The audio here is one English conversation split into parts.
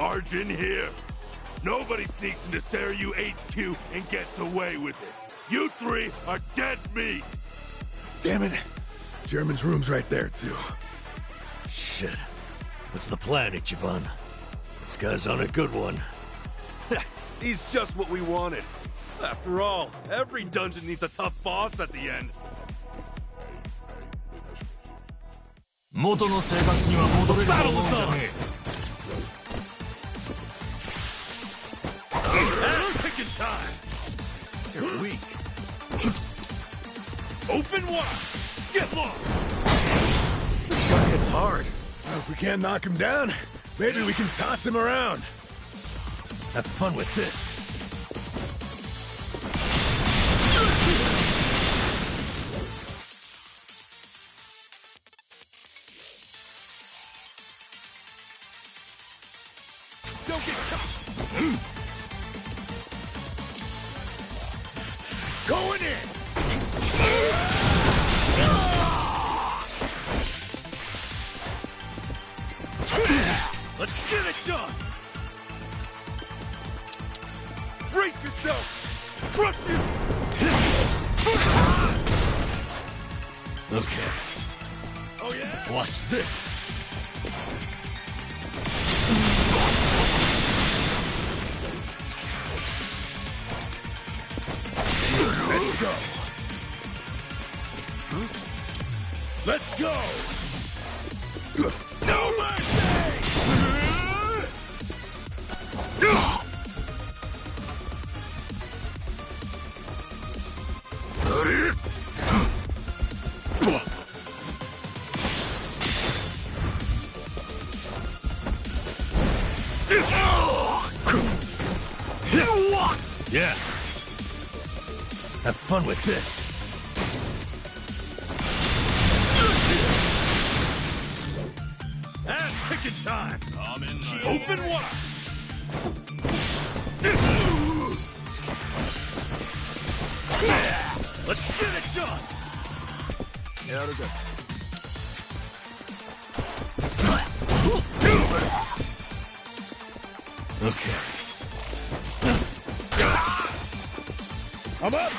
barge in here. Nobody sneaks into Seiryu HQ and gets away with it. You three are dead meat. Damn it. German's room's right there, too. Shit. What's the plan, Ichiban? This guy's on a good one. He's just what we wanted. After all, every dungeon needs a tough boss at the end. 元の生活には戻れると思うんじゃねえ。Picking time. You're weak. Open wide. Get lost. This guy hits hard. Well, if we can't knock him down, maybe we can toss him around. Have fun with this. Don't get caught. Going in! Let's get it done! Brace yourself! Crush it! Okay. Oh yeah? Watch this. Let's go! Let's go! No mercy! Yeah. Have fun with this. And kicking time! Open wide! Let's get it done! Okay. I'm up!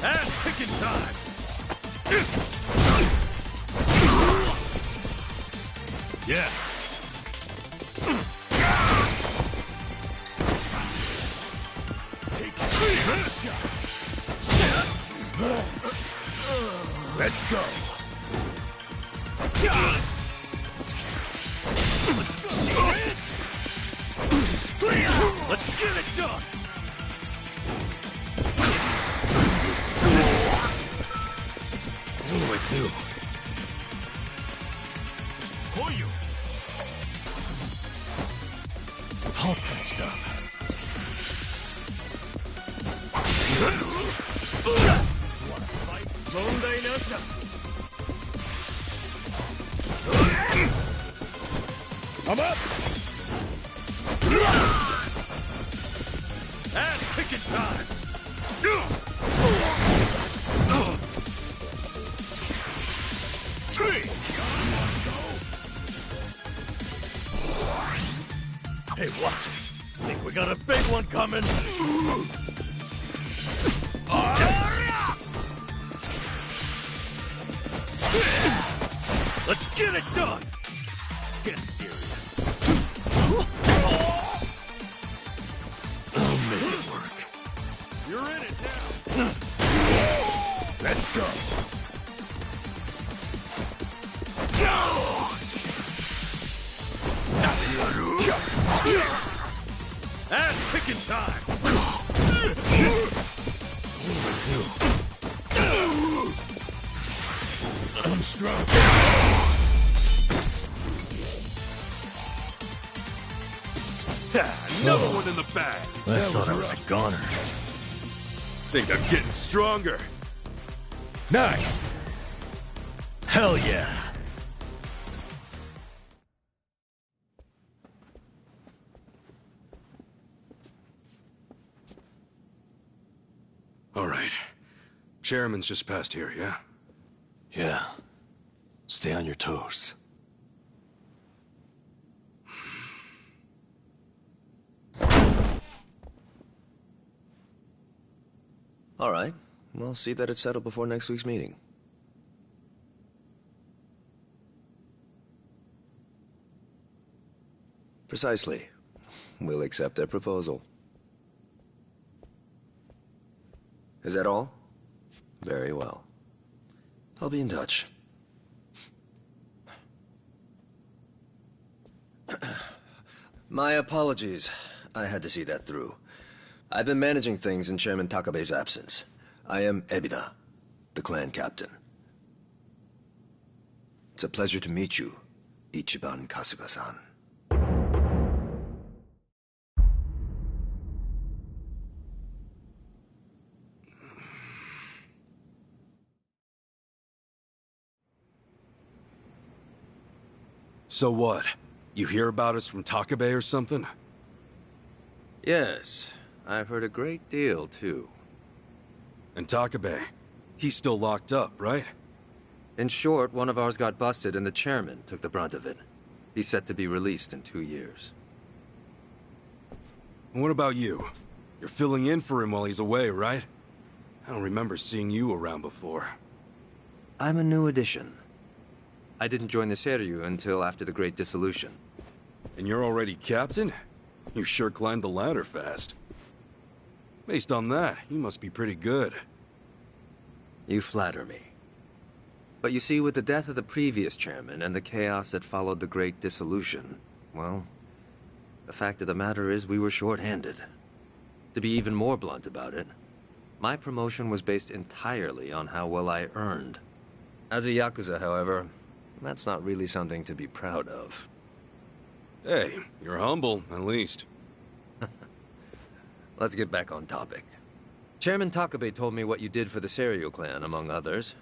And picking time! Yeah. Take a shot! Let's go! Let's get it done! What do I do? All patched up. I'm up! And picking time! Hey, watch it. Think we got a big one coming? Let's get it done! Get serious. I'll make it work. You're in it now! Let's go! And picking time! I'm strong. Another one in the bag! I thought I was a goner. think I'm getting stronger. Nice! Hell yeah! All right. Chairman's just past here, yeah? Yeah. Stay on your toes. All right. We'll see that it's settled before next week's meeting. Precisely. We'll accept their proposal. Is that all? Very well. I'll be in touch. My apologies. I had to see that through. I've been managing things in Chairman Takabe's absence. I am Ebina, the clan captain. It's a pleasure to meet you, Ichiban Kasuga-san. So what? You hear about us from Takabe or something? Yes, I've heard a great deal, too. And Takabe, he's still locked up, right? In short, one of ours got busted and the chairman took the brunt of it. He's set to be released in 2 years. And what about you? You're filling in for him while he's away, right? I don't remember seeing you around before. I'm a new addition. I didn't join the Seiryu until after the Great Dissolution. And you're already captain? You sure climbed the ladder fast. Based on that, you must be pretty good. You flatter me. But you see, with the death of the previous chairman and the chaos that followed the Great Dissolution, well, the fact of the matter is we were short-handed. To be even more blunt about it, my promotion was based entirely on how well I earned. As a Yakuza, however, that's not really something to be proud of. Hey, you're humble, at least. Let's get back on topic. Chairman Takabe told me what you did for the Seiryu clan, among others.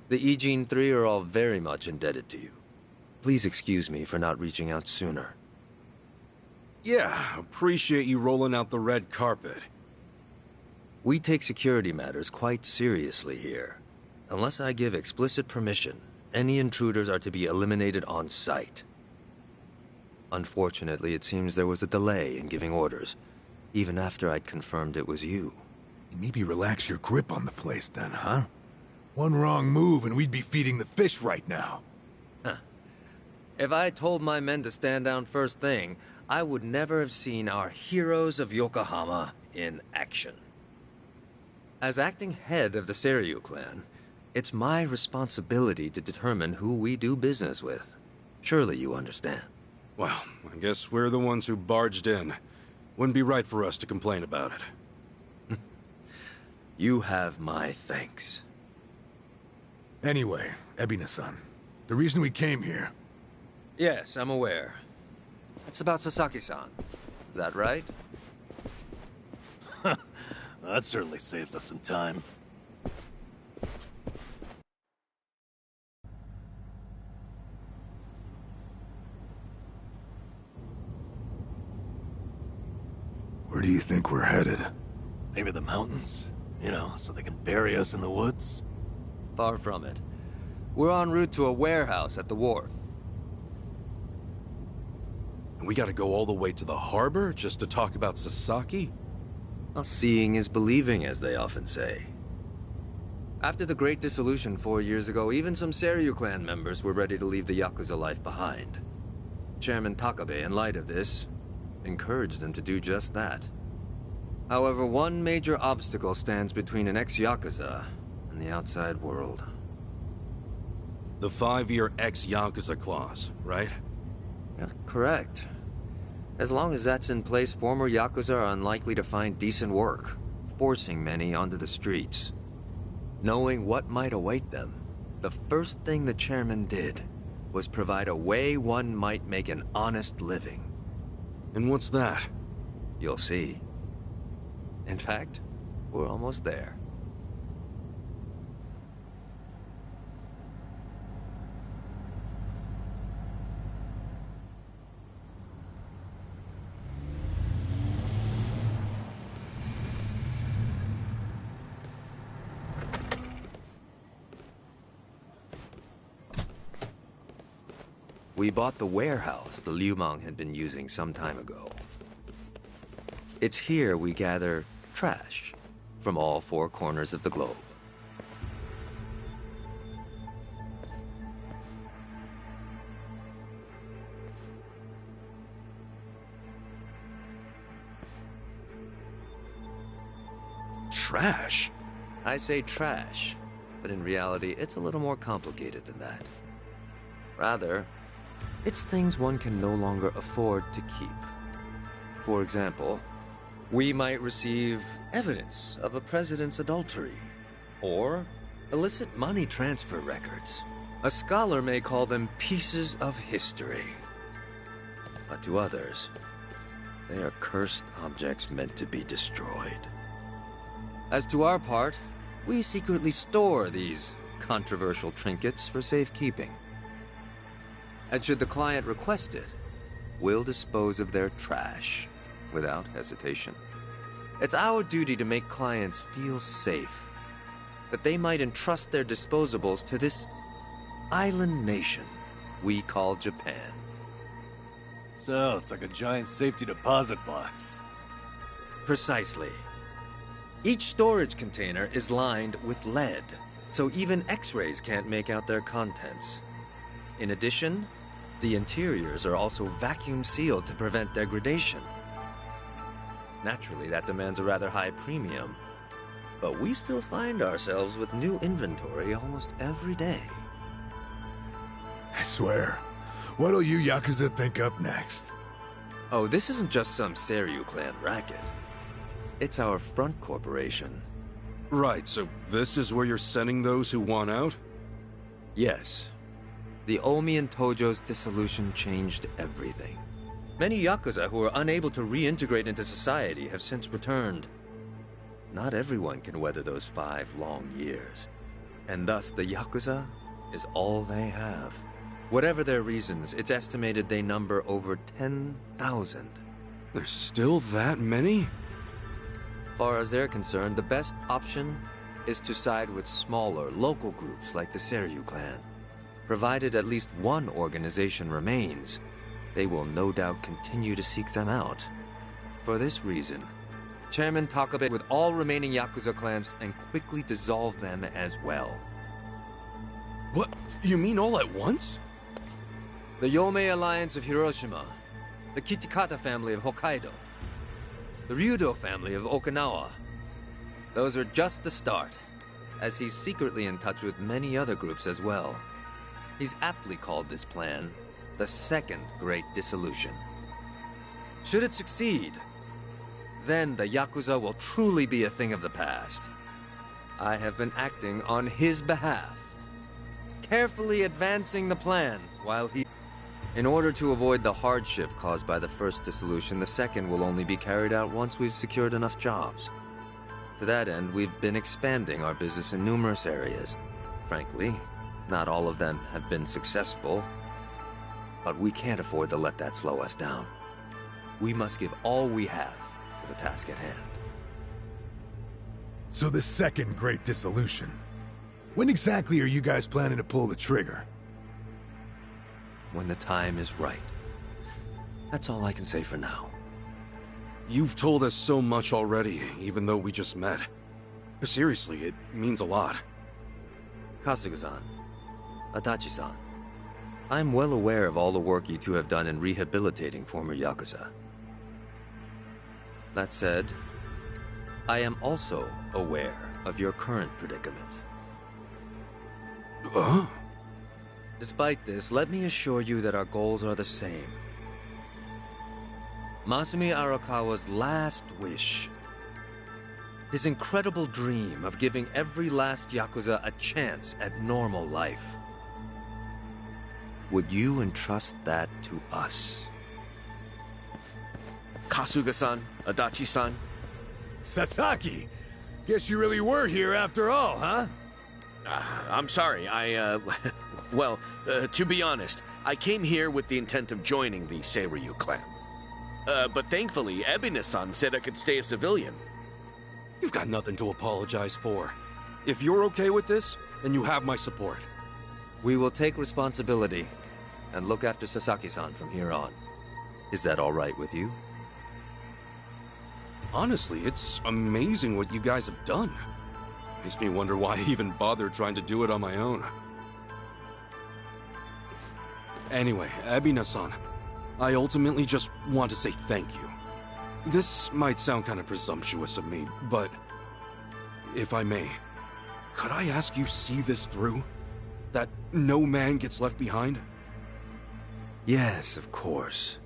The Ijin 3 are all very much indebted to you. Please excuse me for not reaching out sooner. Yeah, appreciate you rolling out the red carpet. We take security matters quite seriously here. Unless I give explicit permission, any intruders are to be eliminated on sight. Unfortunately, it seems there was a delay in giving orders, even after I'd confirmed it was you. Maybe relax your grip on the place then, huh? One wrong move and we'd be feeding the fish right now. If I told my men to stand down first thing, I would never have seen our heroes of Yokohama in action. As acting head of the Seiryu clan, it's my responsibility to determine who we do business with. Surely you understand. Well, I guess we're the ones who barged in. Wouldn't be right for us to complain about it. You have my thanks. Anyway, Ebina-san, the reason we came here... Yes, I'm aware. It's about Sasaki-san. Is that right? That certainly saves us some time. Where do you think we're headed? Maybe the mountains? You know, so they can bury us in the woods? Far from it. We're en route to a warehouse at the wharf. And we gotta go all the way to the harbor just to talk about Sasaki? Well, seeing is believing, as they often say. After the Great Dissolution 4 years ago, even some Seiryu clan members were ready to leave the Yakuza life behind. Chairman Takabe, in light of this, encouraged them to do just that. However, one major obstacle stands between an ex-Yakuza and the outside world. The 5-year ex-Yakuza clause, right? Yeah, correct. As long as that's in place, former Yakuza are unlikely to find decent work, forcing many onto the streets. Knowing what might await them, the first thing the chairman did was provide a way one might make an honest living. And what's that? You'll see. In fact, we're almost there. We bought the warehouse the Liu Mang had been using some time ago. It's here we gather trash from all four corners of the globe. Trash? I say trash, but in reality, it's a little more complicated than that. Rather, it's things one can no longer afford to keep. For example, we might receive evidence of a president's adultery, or illicit money transfer records. A scholar may call them pieces of history. But to others, they are cursed objects meant to be destroyed. As to our part, we secretly store these controversial trinkets for safekeeping. And should the client request it, we'll dispose of their trash without hesitation. It's our duty to make clients feel safe, that they might entrust their disposables to this island nation we call Japan. Sounds like a giant safety deposit box. Precisely. Each storage container is lined with lead, so even X-rays can't make out their contents. In addition, the interiors are also vacuum sealed to prevent degradation. Naturally, that demands a rather high premium, but we still find ourselves with new inventory almost every day. I swear. What'll you Yakuza think up next? Oh, this isn't just some Seiryu clan racket. It's our front corporation. Right, so this is where you're sending those who want out? Yes. The Omi and Tojo's dissolution changed everything. Many Yakuza who are unable to reintegrate into society have since returned. Not everyone can weather those 5 long years, and thus the Yakuza is all they have. Whatever their reasons, it's estimated they number over 10,000. There's still that many? Far as they're concerned, the best option is to side with smaller, local groups like the Seiryu clan. Provided at least one organization remains, they will no doubt continue to seek them out. For this reason, Chairman Takabe with all remaining Yakuza clans and quickly dissolve them as well. What? You mean all at once? The Yomei Alliance of Hiroshima, the Kitakata family of Hokkaido, the Ryudo family of Okinawa. Those are just the start, as he's secretly in touch with many other groups as well. He's aptly called this plan the Second Great Dissolution. Should it succeed, then the Yakuza will truly be a thing of the past. I have been acting on his behalf, carefully advancing the plan while he... In order to avoid the hardship caused by the first dissolution, the second will only be carried out once we've secured enough jobs. To that end, we've been expanding our business in numerous areas. Frankly, not all of them have been successful, but we can't afford to let that slow us down. We must give all we have to the task at hand. So the Second Great Dissolution. When exactly are you guys planning to pull the trigger? When the time is right. That's all I can say for now. You've told us so much already, even though we just met. Seriously, it means a lot. Kasuga-san, Adachi-san, I'm well aware of all the work you two have done in rehabilitating former Yakuza. That said, I am also aware of your current predicament. Despite this, let me assure you that our goals are the same. Masumi Arakawa's last wish, his incredible dream of giving every last Yakuza a chance at normal life. Would you entrust that to us? Kasuga-san, Adachi-san. Sasaki! Guess you really were here after all, huh? I'm sorry, well, to be honest, I came here with the intent of joining the Seiryu clan. But thankfully, Ebina-san said I could stay a civilian. You've got nothing to apologize for. If you're okay with this, then you have my support. We will take responsibility. and look after Sasaki-san from here on. Is that all right with you? Honestly, it's amazing what you guys have done. Makes me wonder why I even bothered trying to do it on my own. Anyway, Ebina-san, I ultimately just want to say thank you. This might sound kind of presumptuous of me, but if I may, could I ask you see this through? That no man gets left behind? Yes, of course.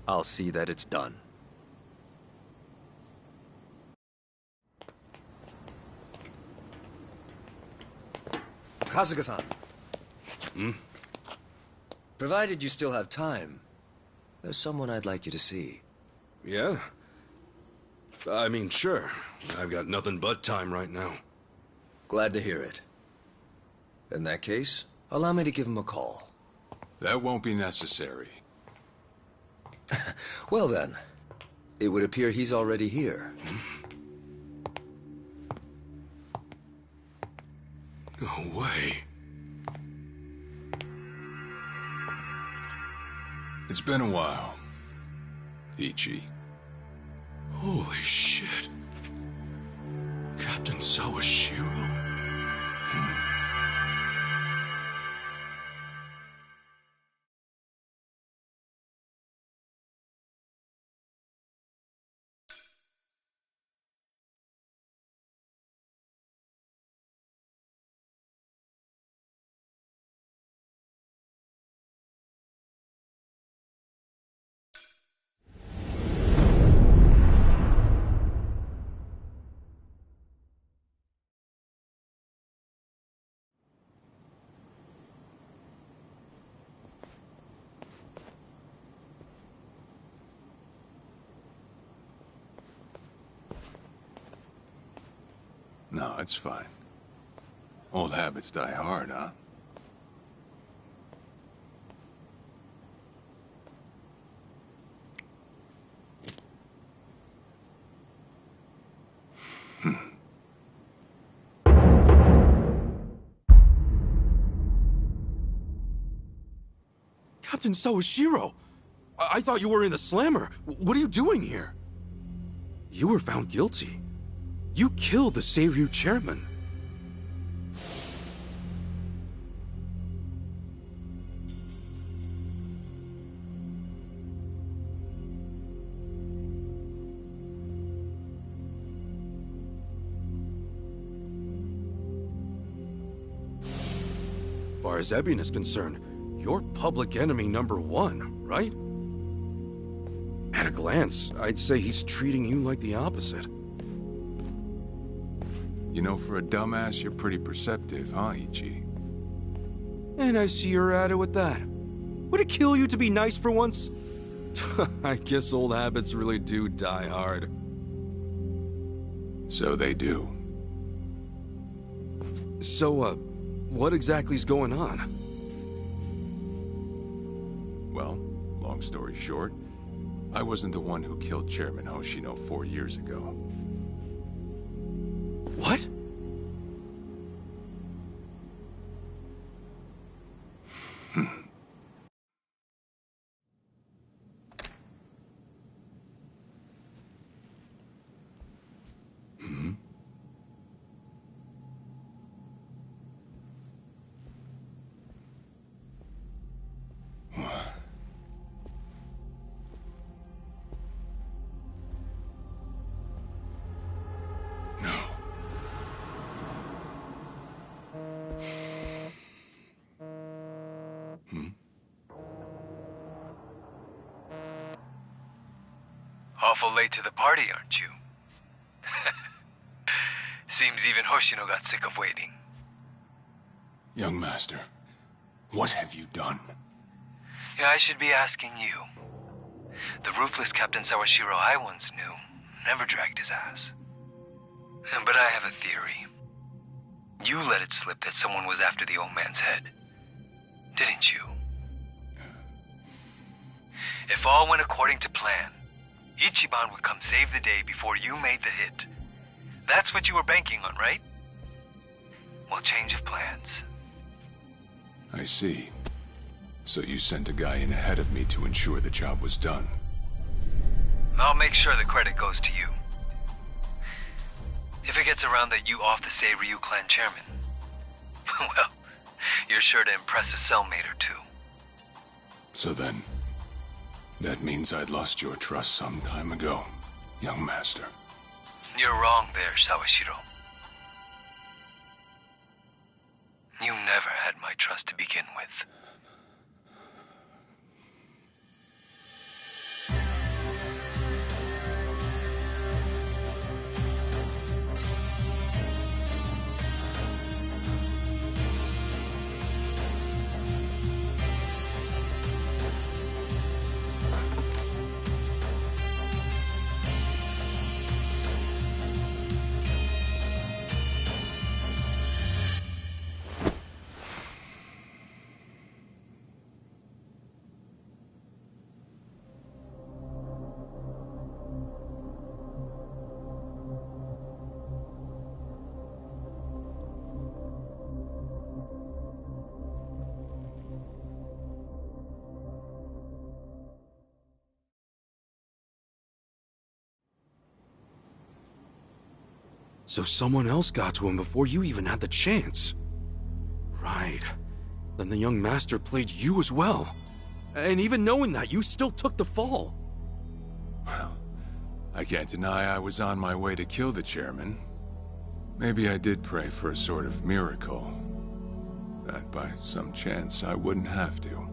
I'll see that it's done. Kasuga-san. Provided you still have time, there's someone I'd like you to see. Yeah? I mean, sure. I've got nothing but time right now. Glad to hear it. In that case, allow me to give him a call. That won't be necessary. Well then, it would appear he's already here. No way. It's been a while, Ichi. Holy shit. Captain Sawashiro? No, it's fine. Old habits die hard, huh? Captain Sawashiro! I thought you were in the slammer. What are you doing here? You were found guilty. You killed the Seiryu chairman. As far as Ebin is concerned, you're public enemy #1, right? At a glance, I'd say he's treating you like the opposite. You know, for a dumbass, you're pretty perceptive, huh, Ichi? And I see you're at it with that. Would it kill you to be nice for once? I guess old habits really do die hard. So they do. So, what exactly's going on? Well, long story short, I wasn't the one who killed Chairman Hoshino 4 years ago. What? Awful late to the party, aren't you? Seems even Hoshino got sick of waiting. Young master, what have you done? Yeah, I should be asking you. The ruthless Captain Sawashiro I once knew never dragged his ass. But I have a theory. You let it slip that someone was after the old man's head, didn't you? If all went according to plan, Ichiban would come save the day before you made the hit. That's what you were banking on, right? Well, change of plans. I see. So you sent a guy in ahead of me to ensure the job was done. I'll make sure the credit goes to you. If it gets around that you off the Seiryu clan chairman, well, you're sure to impress a cellmate or two. So then, that means I'd lost your trust some time ago, young master. You're wrong there, Sawashiro. You never had my trust to begin with. So someone else got to him before you even had the chance. Right. Then the young master played you as well. And even knowing that, you still took the fall. Well, I can't deny I was on my way to kill the chairman. Maybe I did pray for a sort of miracle. That by some chance I wouldn't have to.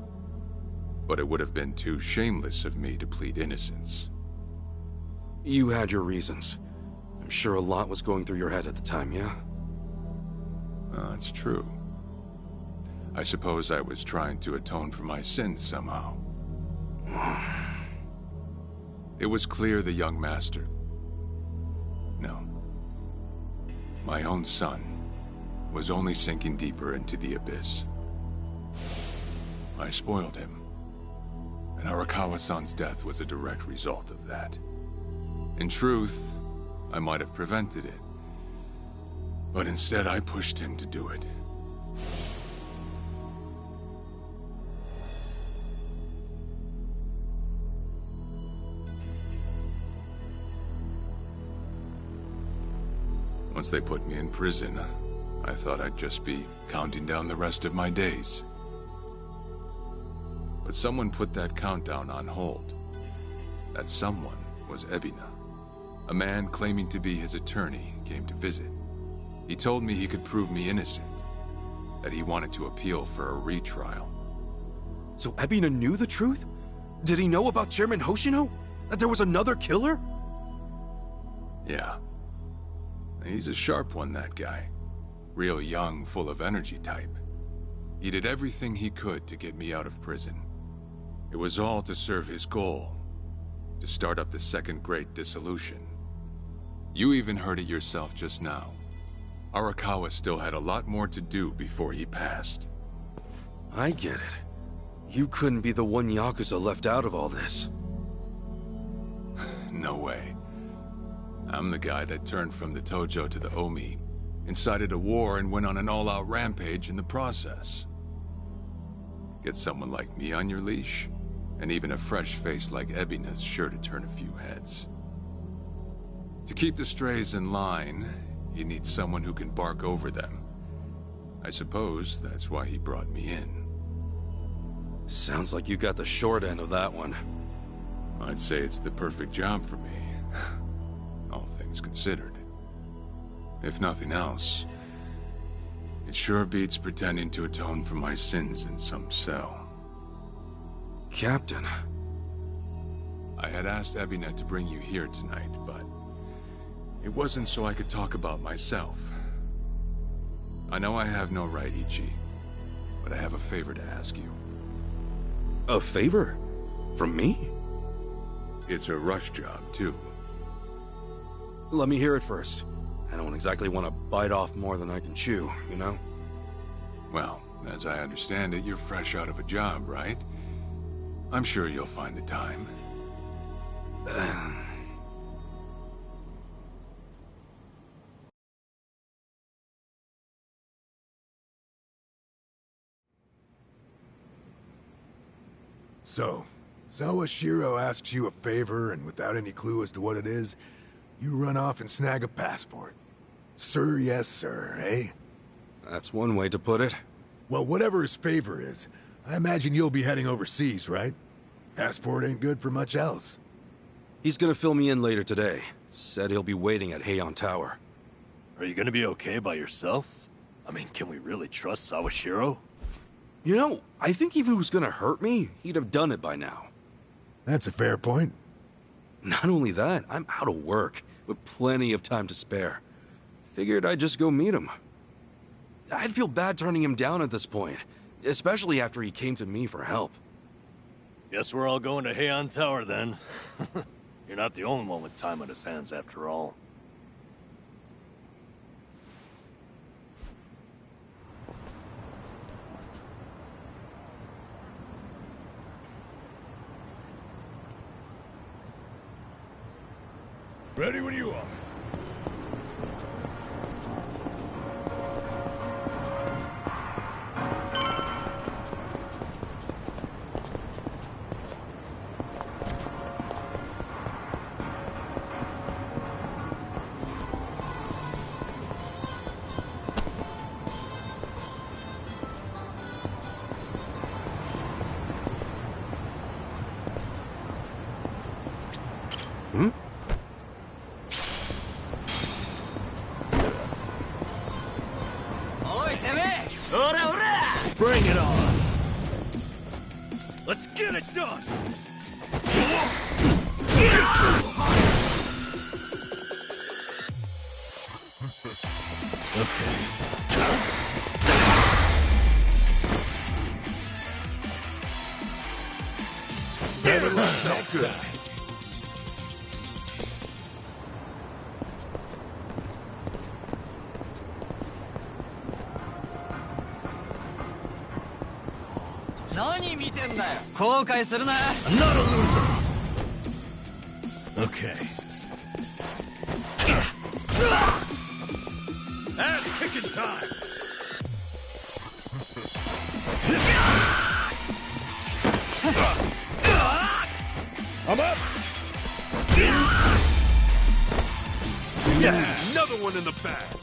But it would have been too shameless of me to plead innocence. You had your reasons. I'm sure a lot was going through your head at the time, yeah? That's true. I suppose I was trying to atone for my sins somehow. It was clear the young master... No. My own son was only sinking deeper into the abyss. I spoiled him. And Arakawa-san's death was a direct result of that. In truth, I might have prevented it. But instead, I pushed him to do it. Once they put me in prison, I thought I'd just be counting down the rest of my days. But someone put that countdown on hold. That someone was Ebina. A man claiming to be his attorney came to visit. He told me he could prove me innocent, that he wanted to appeal for a retrial. So Ebina knew the truth? Did he know about Chairman Hoshino? That there was another killer? Yeah. He's a sharp one, that guy. Real young, full of energy type. He did everything he could to get me out of prison. It was all to serve his goal, to start up the Second Great Dissolution. You even heard it yourself just now. Arakawa still had a lot more to do before he passed. I get it. You couldn't be the one Yakuza left out of all this. No way. I'm the guy that turned from the Tojo to the Omi, incited a war and went on an all-out rampage in the process. Get someone like me on your leash, and even a fresh face like Ebina's sure to turn a few heads. To keep the strays in line, you need someone who can bark over them. I suppose that's why he brought me in. Sounds like you got the short end of that one. I'd say it's the perfect job for me, all things considered. If nothing else, it sure beats pretending to atone for my sins in some cell. Captain. I had asked Ebina to bring you here tonight, but it wasn't so I could talk about myself. I know I have no right, Ichi, but I have a favor to ask you. A favor? From me? It's a rush job, too. Let me hear it first. I don't exactly want to bite off more than I can chew, you know? Well, as I understand it, you're fresh out of a job, right? I'm sure you'll find the time. So, Sawashiro asks you a favor, and without any clue as to what it is, you run off and snag a passport. Sir, yes, sir, eh? That's one way to put it. Well, whatever his favor is, I imagine you'll be heading overseas, right? Passport ain't good for much else. He's gonna fill me in later today. Said he'll be waiting at Heian Tower. Are you gonna be okay by yourself? I mean, can we really trust Sawashiro? You know, I think if he was gonna hurt me, he'd have done it by now. That's a fair point. Not only that, I'm out of work, with plenty of time to spare. Figured I'd just go meet him. I'd feel bad turning him down at this point, especially after he came to me for help. Guess we're all going to Heian Tower then. You're not the only one with time on his hands after all. Ready when you are. Bring it on! Let's get it done! Better luck next time. I'm not a loser! Okay. Ass kicking time! I'm up! Yeah, another one in the bag.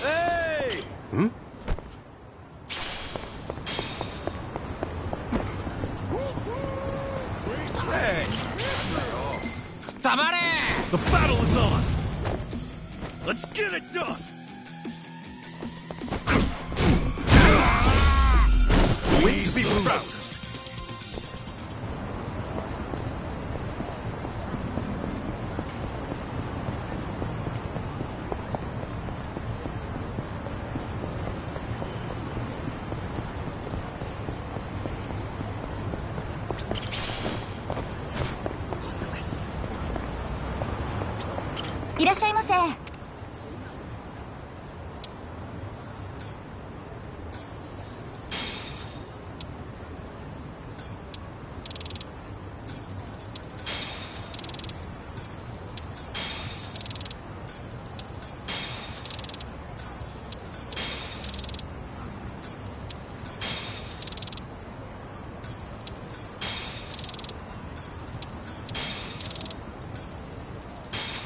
Hey! Hey! The battle is on! Let's get it done! Ways to be proud.いらっしゃいませ。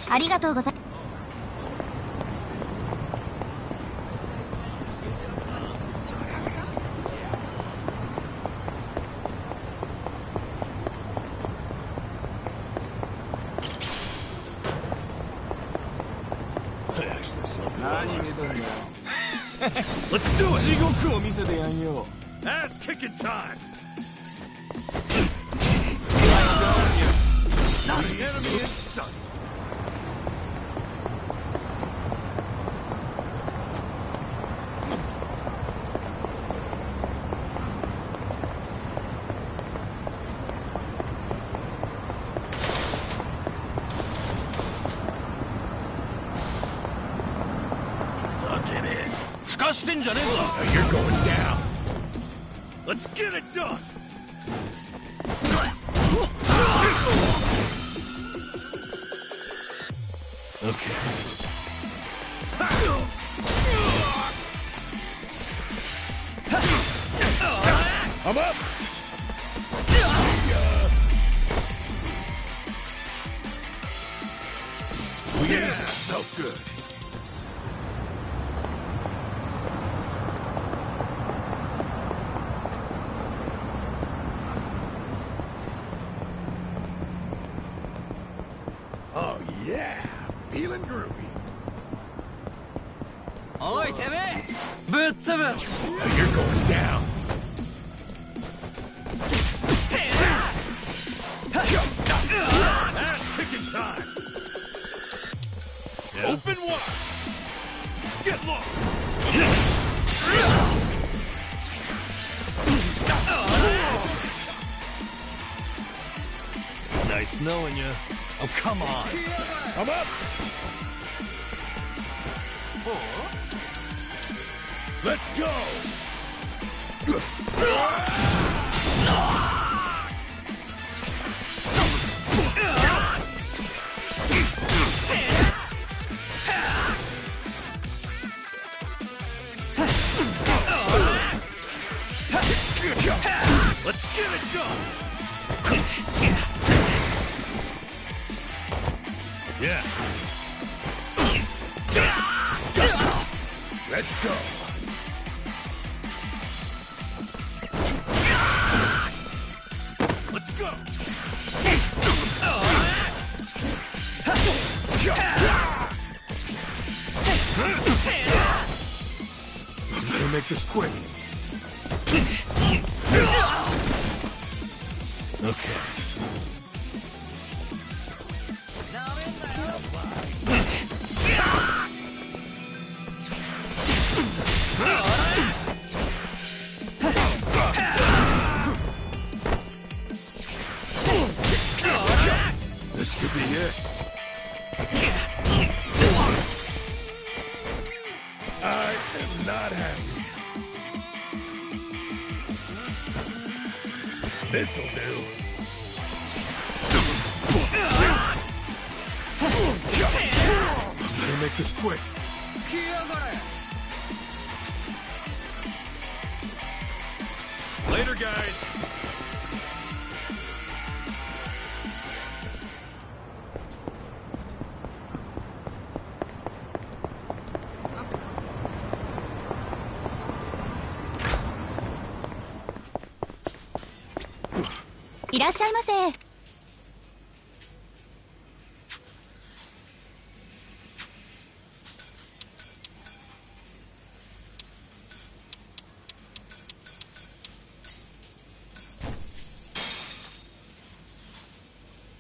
ありがとうございます。Let's do it! 地獄を見せてやんよ。Ass kicking time! Not an enemy in sight. You're going down. Let's get it done. Okay. I'm up! Yeah, so good. Oh yeah, feeling groovy. おいてめえぶっ潰す You're going down. Ass kicking time. Open wide. Get lost. Nice knowing you. Oh, come on. I'm up. Let's go. Let's get it done. Yeah. Let's go. Let's go. Better make this quick. Okay. This could be it. I am not happy. This'll do. Better make this quick. Later, guys.「いらっしゃいませ」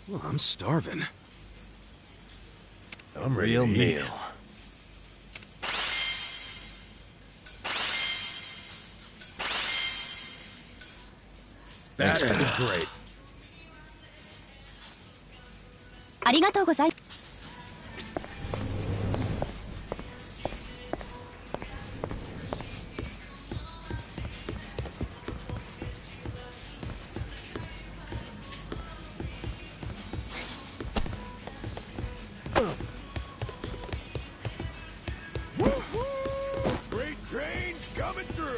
Well, I'm starving. I'm ready to eat. That was great. ありがとうございます。Great trains coming through.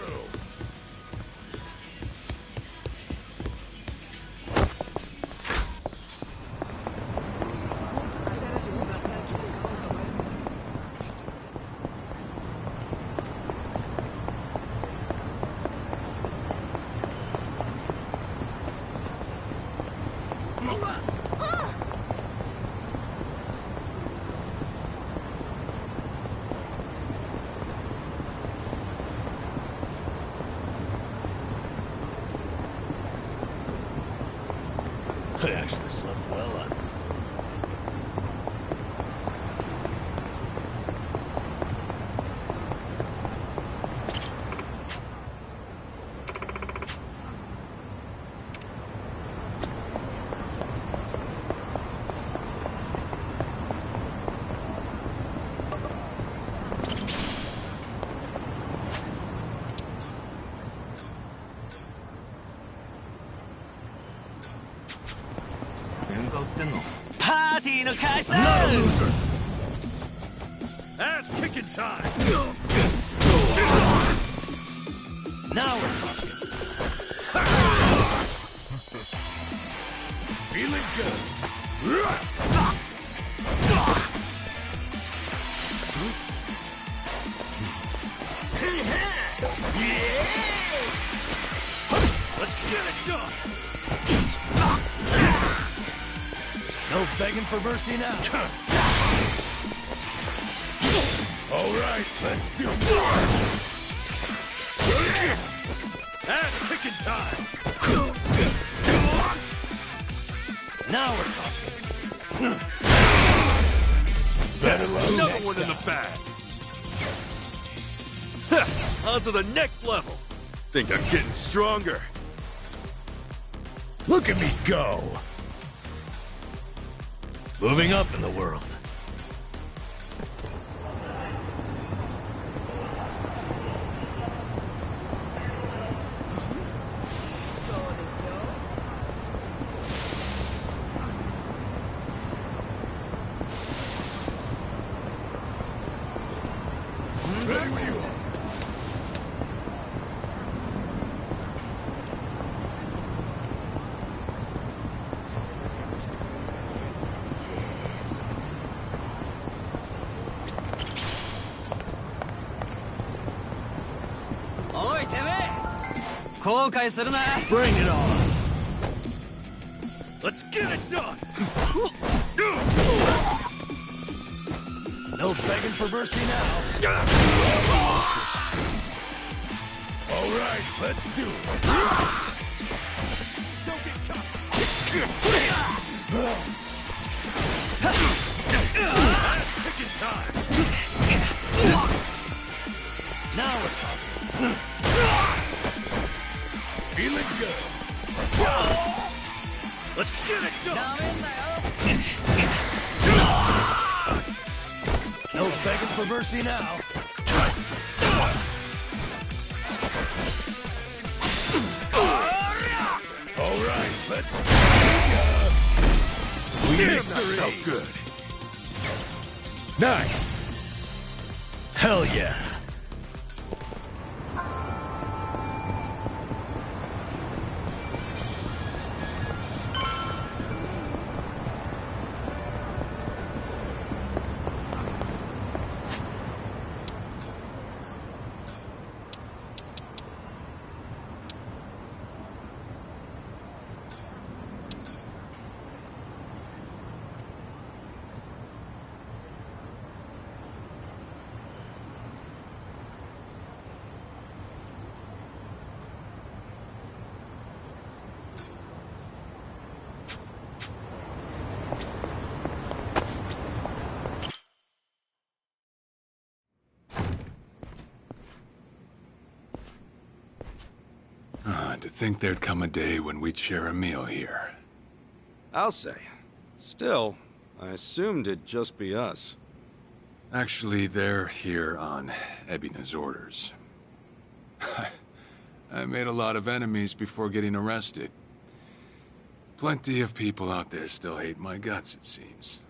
I actually slept well on it. か売ってんの？パーティーの開始だ。 Not a loser. Ass kicking time. Now we're talking. Feeling good. Let's get it done. No begging for mercy now. All right, let's do it. Ass kicking time. Now we're talking. Better luck. Another one in the bag. On to the next level. Think I'm getting stronger. Look at me go. Moving up in the world. Ready when you are. Bring it on. Let's get it done. No begging for mercy now. All right, let's do it. Don't get caught. Picking time. Now we're talking. Feeling good. Let's get it done. No begging for mercy now. All right, let's Damn, that felt good. Nice. Hell yeah. To think there'd come a day when we'd share a meal here. I'll say. Still, I assumed it'd just be us. Actually, they're here on Ebina's orders. I made a lot of enemies before getting arrested. Plenty of people out there still hate my guts, it seems.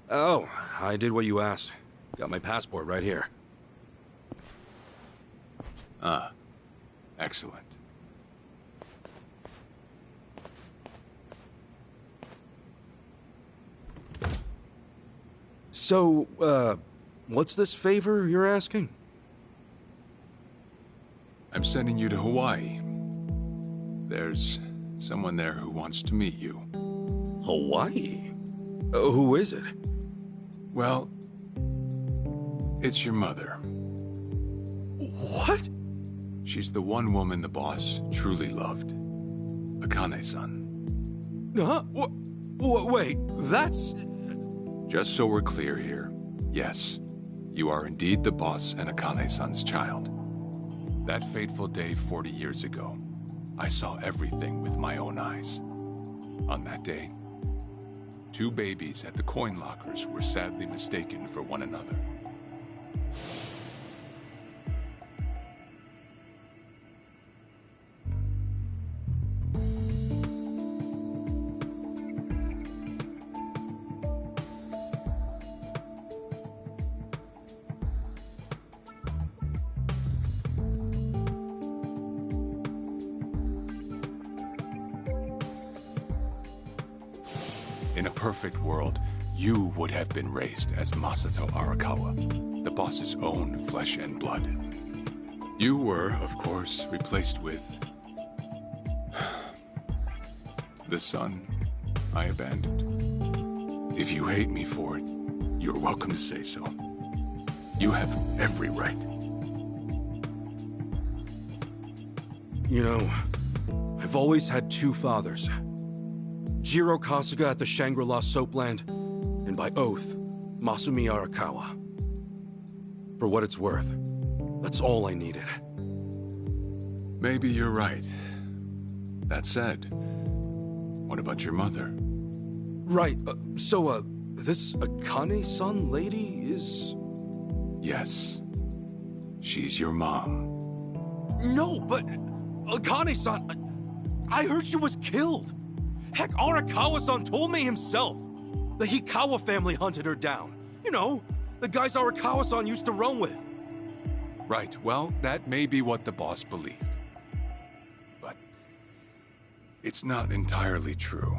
Oh, I did what you asked. Got my passport right here. Ah. Excellent. So, what's this favor you're asking? I'm sending you to Hawaii. There's someone there who wants to meet you. Hawaii? Who is it? Well, it's your mother. What? She's the one woman the boss truly loved. Akane-san. Huh? Wait, that's... Just so we're clear here, yes, you are indeed the boss and Akane-san's child. That fateful day 40 years ago, I saw everything with my own eyes. On that day, 2 babies at the coin lockers were sadly mistaken for one another. In a perfect world, you would have been raised as Masato Arakawa, the boss's own flesh and blood. You were, of course, replaced with... the son I abandoned. If you hate me for it, you're welcome to say so. You have every right. You know, I've always had two fathers. Jiro Kasuga at the Shangri-La Soapland, and by oath, Masumi Arakawa. For what it's worth, that's all I needed. Maybe you're right. That said, what about your mother? Right, this Akane-san lady is... Yes. She's your mom. No, but... Akane-san... I heard she was killed! Heck, Arakawa-san told me himself! The Hikawa family hunted her down. You know, the guys Arakawa-san used to run with. Right, well, that may be what the boss believed. But... it's not entirely true.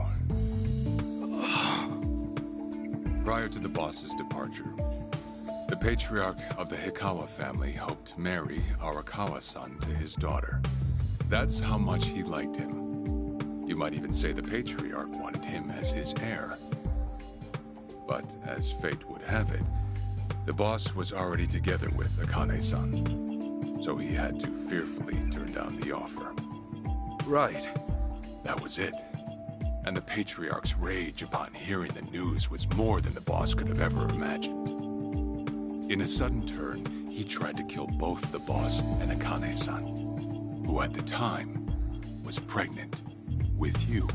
Prior to the boss's departure, the patriarch of the Hikawa family hoped to marry Arakawa-san to his daughter. That's how much he liked him. You might even say the patriarch wanted him as his heir. But as fate would have it, the boss was already together with Akane-san, so he had to fearfully turn down the offer. Right. That was it. And the patriarch's rage upon hearing the news was more than the boss could have ever imagined. In a sudden turn, he tried to kill both the boss and Akane-san, who at the time was pregnant with you.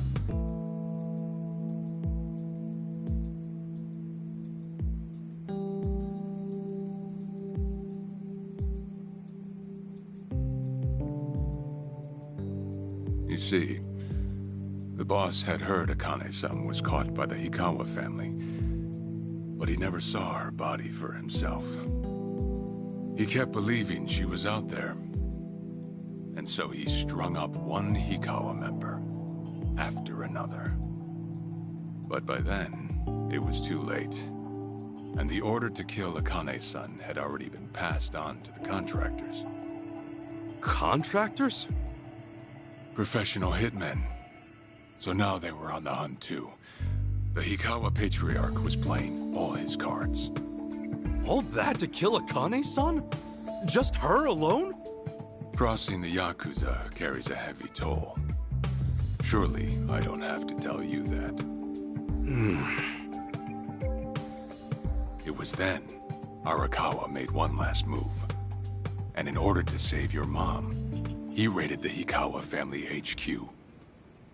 You see, the boss had heard Akane-san was caught by the Hikawa family, but he never saw her body for himself. He kept believing she was out there, and so he strung up one Hikawa member after another. But by then, it was too late, and the order to kill Akane-san had already been passed on to the contractors. Contractors? Professional hitmen. So now they were on the hunt too. The Hikawa Patriarch was playing all his cards. All that to kill Akane-san? Just her alone? Crossing the Yakuza carries a heavy toll. Surely I don't have to tell you that. It was then Arakawa made one last move. And in order to save your mom, he raided the Hikawa family HQ.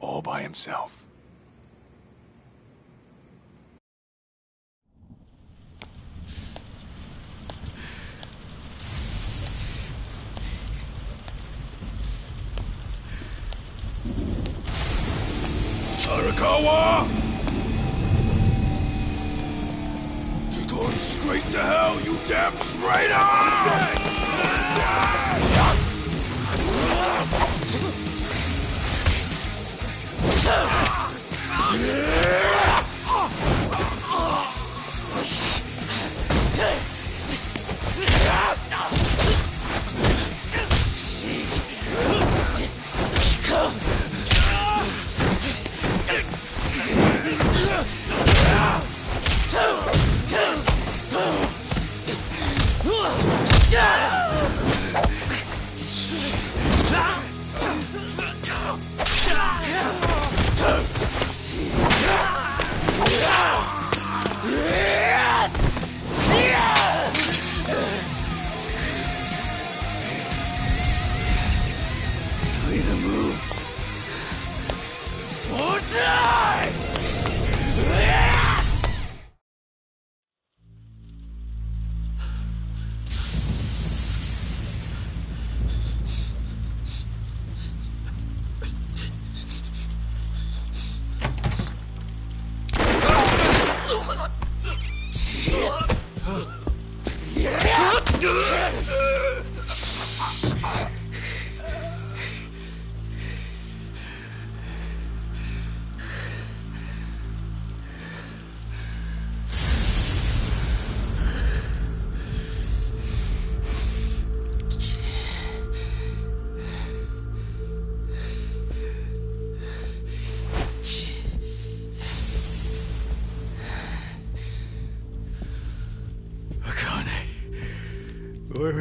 All by himself. Arakawa! You're going straight to hell, you damn traitor! Yeah!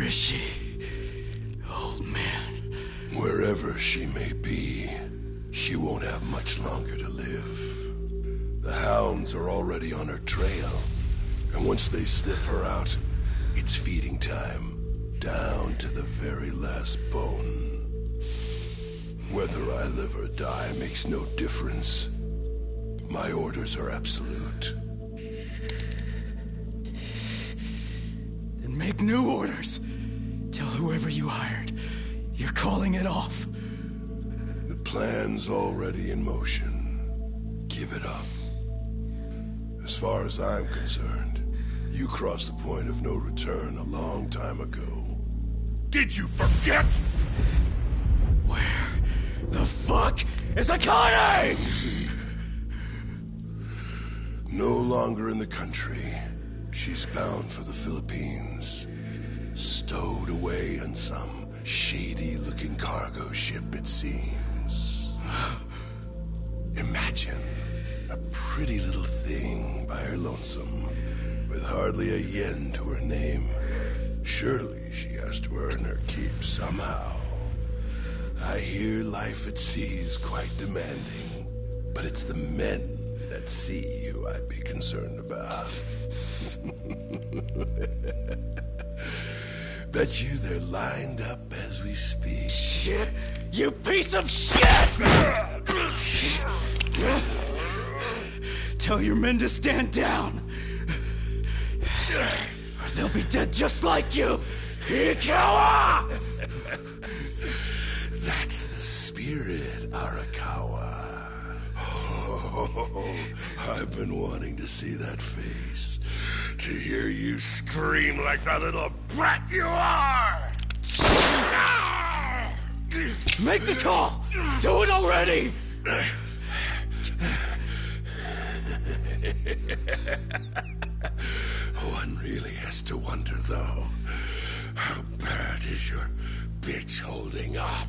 is she? Old man. Wherever she may be, she won't have much longer to live. The hounds are already on her trail, and once they sniff her out, it's feeding time, down to the very last bone. Whether I live or die makes no difference. My orders are absolute. Then make new orders. Tell whoever you hired, you're calling it off. The plan's already in motion. Give it up. As far as I'm concerned, you crossed the point of no return a long time ago. Did you forget? Where the fuck is Akane? No longer in the country. She's bound for the Philippines. Stowed away on some shady-looking cargo ship, it seems. Imagine a pretty little thing by her lonesome, with hardly a yen to her name. Surely she has to earn her keep somehow. I hear life at sea is quite demanding, but it's the men at sea who I'd be concerned about. Bet you they're lined up as we speak. Shit! You piece of shit! Tell your men to stand down, or they'll be dead just like you, Ikawa! That's the spirit, Arakawa. Oh, I've been wanting to see that face. To hear you scream like the little brat you are! Make the call! Do it already! One really has to wonder, though, how bad is your bitch holding up?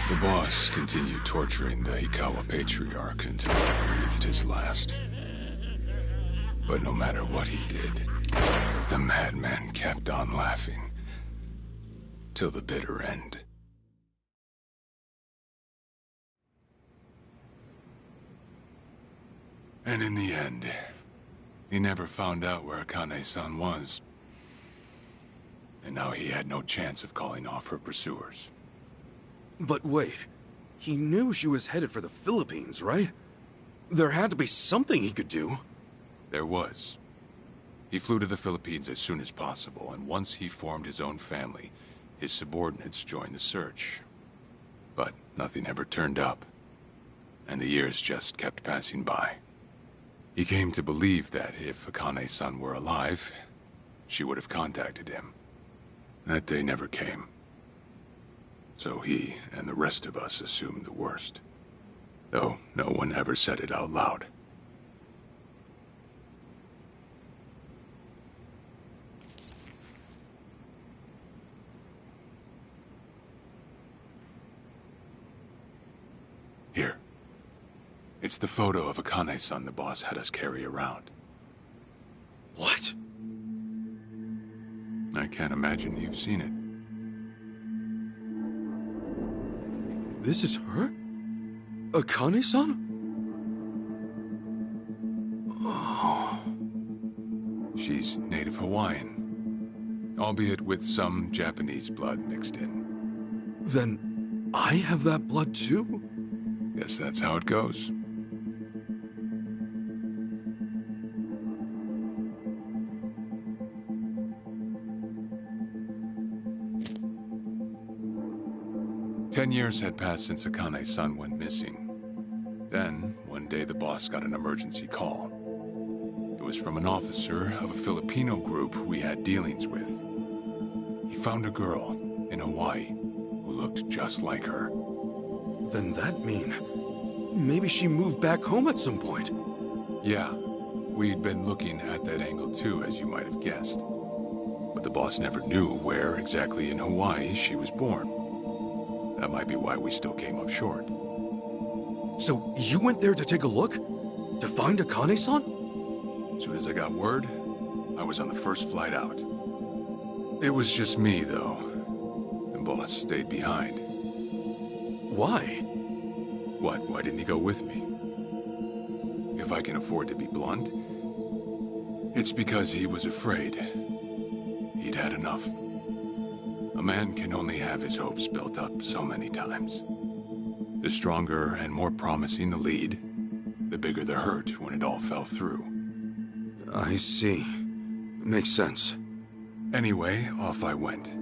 The boss continued torturing the Hikawa patriarch until he breathed his last. But no matter what he did, the madman kept on laughing. Till the bitter end. And in the end, he never found out where Akane-san was. And now he had no chance of calling off her pursuers. But wait, he knew she was headed for the Philippines, right? There had to be something he could do. There was. He flew to the Philippines as soon as possible, and once he formed his own family, his subordinates joined the search. But nothing ever turned up, and the years just kept passing by. He came to believe that if Akane-san were alive, she would have contacted him. That day never came. So he and the rest of us assumed the worst. Though no one ever said it out loud. Here. It's the photo of Akane-san the boss had us carry around. What? I can't imagine you've seen it. This is her? Akane-san? Oh. She's native Hawaiian, albeit with some Japanese blood mixed in. Then I have that blood too? Guess that's how it goes. Ten years had passed since Akane-san went missing. Then, one day the boss got an emergency call. It was from an officer of a Filipino group we had dealings with. He found a girl in Hawaii who looked just like her. Then that mean maybe she moved back home at some point. Yeah, we'd been looking at that angle too, as you might have guessed. But the boss never knew where exactly in Hawaii she was born. That might be why we still came up short. So you went there to take a look? To find Akane-san? As soon as I got word, I was on the first flight out. It was just me, though. The boss stayed behind. Why? What? Why didn't he go with me? If I can afford to be blunt, it's because he was afraid. He'd had enough. A man can only have his hopes built up so many times. The stronger and more promising the lead, the bigger the hurt when it all fell through. I see. Makes sense. Anyway, off I went.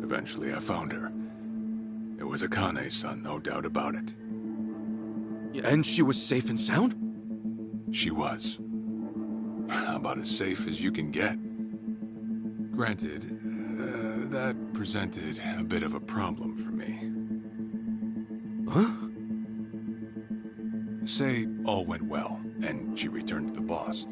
Eventually I found her. It was Akane-san, no doubt about it. And she was safe and sound? She was. About as safe as you can get. Granted, that presented a bit of a problem for me. Huh? Say all went well, and she returned to the boss.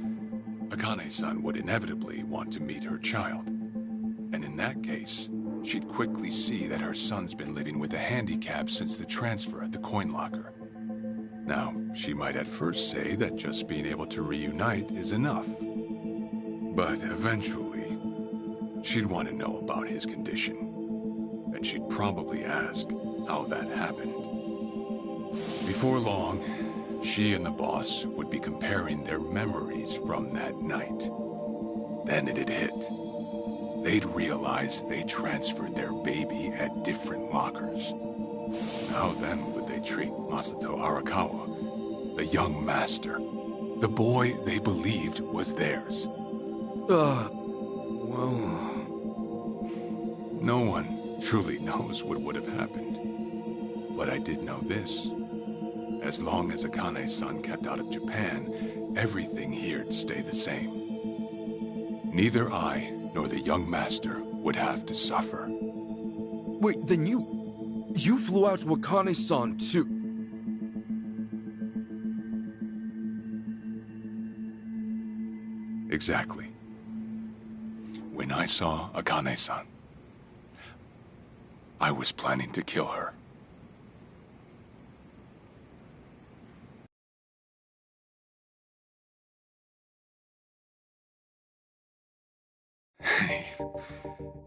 Akane-san would inevitably want to meet her child. And in that case, she'd quickly see that her son's been living with a handicap since the transfer at the coin locker. Now, she might at first say that just being able to reunite is enough. But eventually, she'd want to know about his condition. And she'd probably ask how that happened. Before long, she and the boss would be comparing their memories from that night. Then it'd hit. They'd realize they transferred their baby at different lockers. How then would they treat Masato Arakawa, the young master, the boy they believed was theirs? Well... No one truly knows what would have happened. But I did know this. As long as Akane-san kept out of Japan, everything here'd stay the same. Neither I nor the young master would have to suffer. Wait, then you flew out to Akane-san too? Exactly. When I saw Akane-san, I was planning to kill her.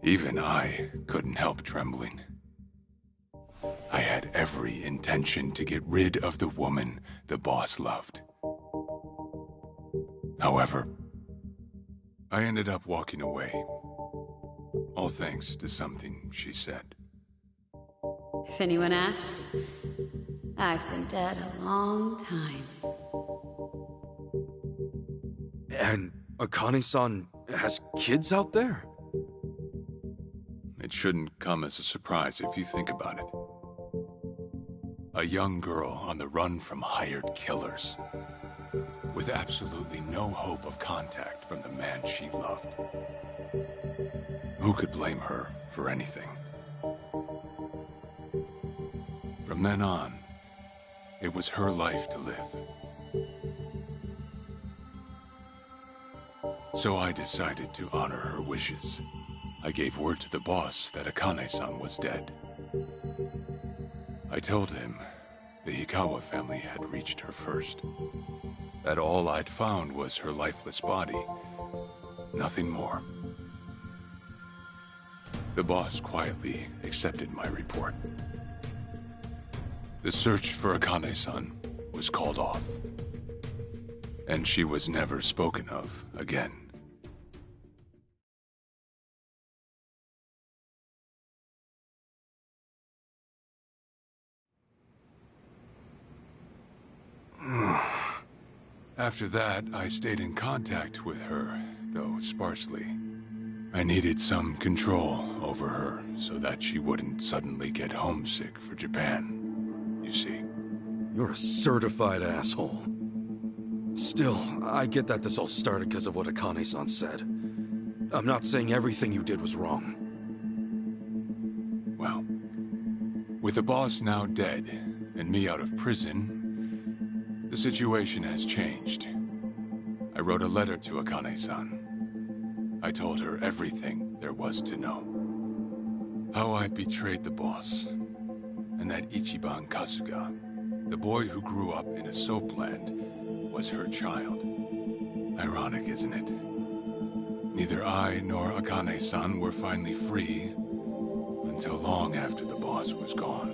Even I couldn't help trembling. I had every intention to get rid of the woman the boss loved. However, I ended up walking away, all thanks to something she said. If anyone asks, I've been dead a long time. And Akane-san has kids out there? It shouldn't come as a surprise if you think about it. A young girl on the run from hired killers, with absolutely no hope of contact from the man she loved. Who could blame her for anything? From then on, it was her life to live. So I decided to honor her wishes. I gave word to the boss that Akane-san was dead. I told him the Hikawa family had reached her first. That all I'd found was her lifeless body. Nothing more. The boss quietly accepted my report. The search for Akane-san was called off. And she was never spoken of again. After that, I stayed in contact with her, though sparsely. I needed some control over her so that she wouldn't suddenly get homesick for Japan, you see. You're a certified asshole. Still, I get that this all started because of what Akane-san said. I'm not saying everything you did was wrong. Well, with the boss now dead and me out of prison, the situation has changed. I wrote a letter to Akane-san. I told her everything there was to know. How I betrayed the boss. And that Ichiban Kasuga, the boy who grew up in a soapland, was her child. Ironic, isn't it? Neither I nor Akane-san were finally free until long after the boss was gone.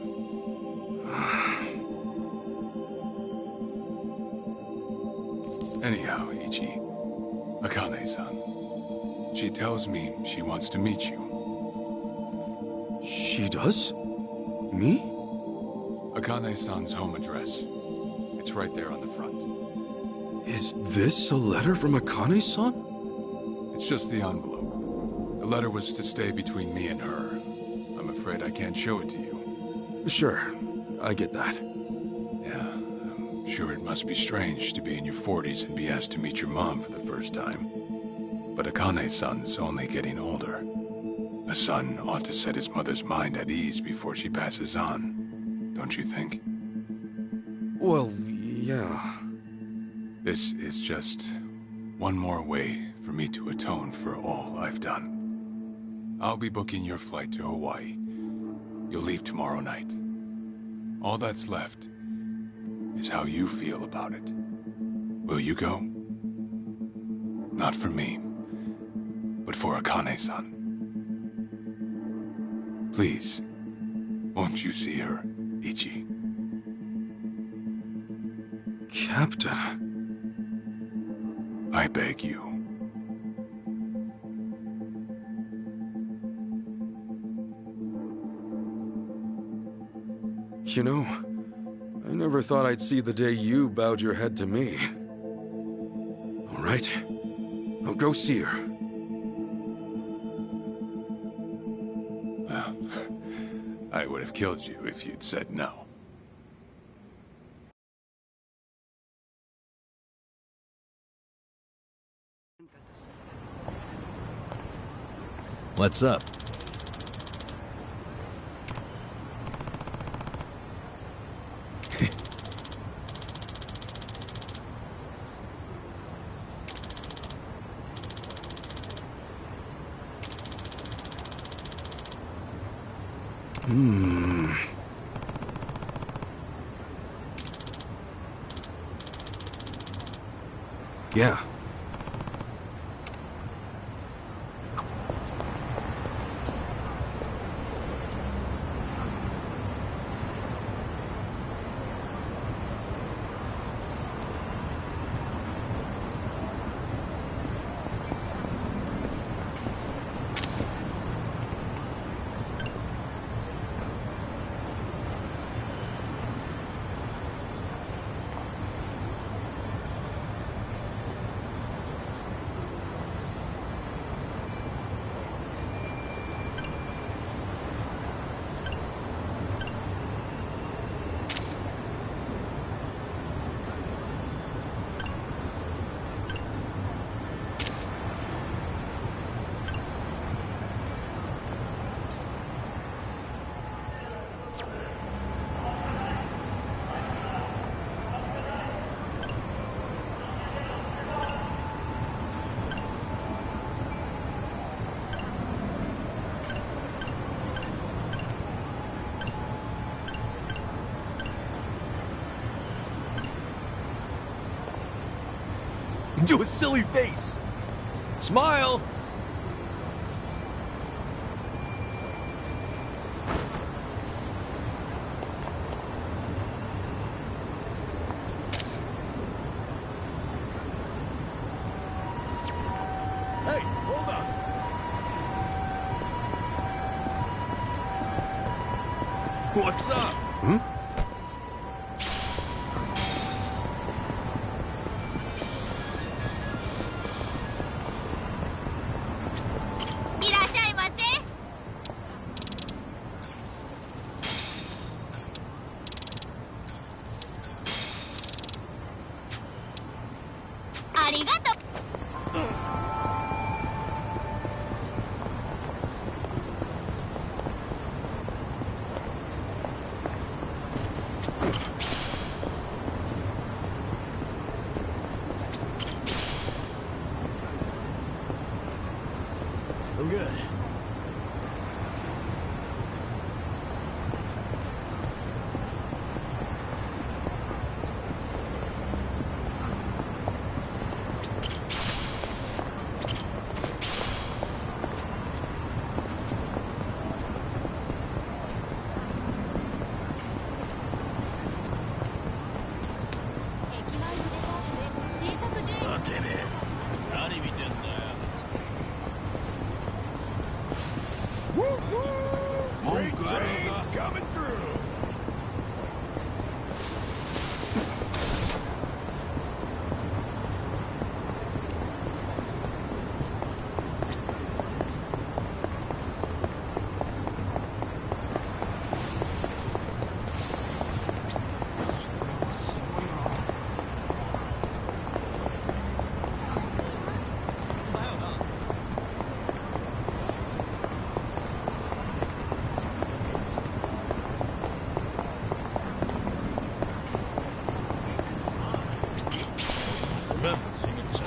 Anyhow, Ichi, Akane-san, she tells me she wants to meet you. She does? Me? Akane-san's home address. It's right there on the front. Is this a letter from Akane-san? It's just the envelope. The letter was to stay between me and her. I'm afraid I can't show it to you. Sure, I get that. Yeah, I'm sure it must be strange to be in your 40s and be asked to meet your mom for the first time. But Akane-san's only getting older. A son ought to set his mother's mind at ease before she passes on, don't you think? Well, yeah. This is just one more way for me to atone for all I've done. I'll be booking your flight to Hawaii. You'll leave tomorrow night. All that's left is how you feel about it. Will you go? Not for me, but for Akane-san. Please, won't you see her, Ichi? Captain. I beg you. You know, I never thought I'd see the day you bowed your head to me. All right, I'll go see her. Well, I would have killed you if you'd said no. What's up? Yeah. Do a silly face. Smile. Hey, hold on. What's up? Hmm?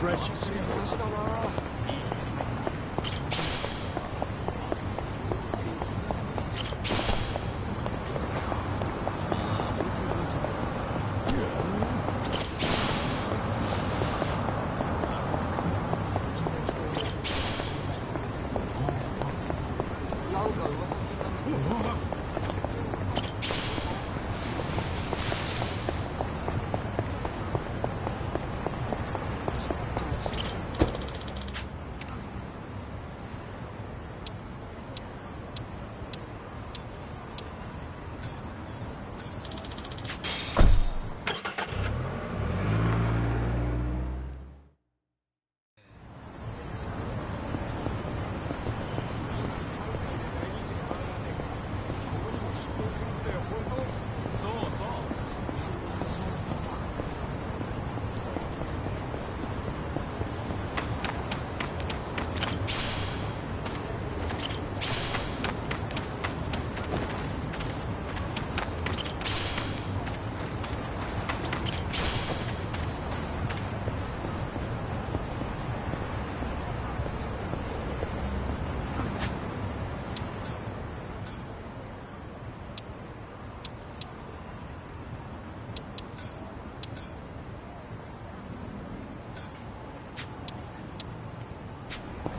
precious.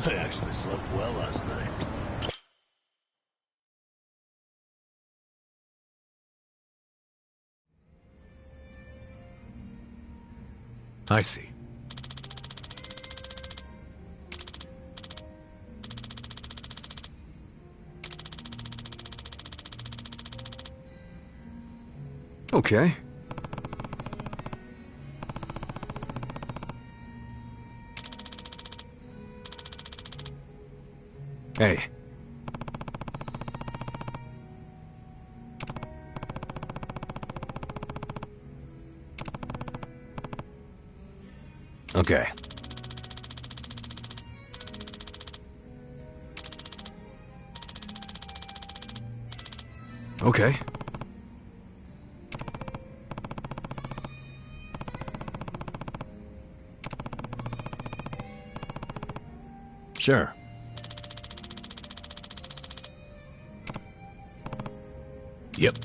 I actually slept well last night. I see. Okay. Hey. Okay. Okay. Sure. Yep.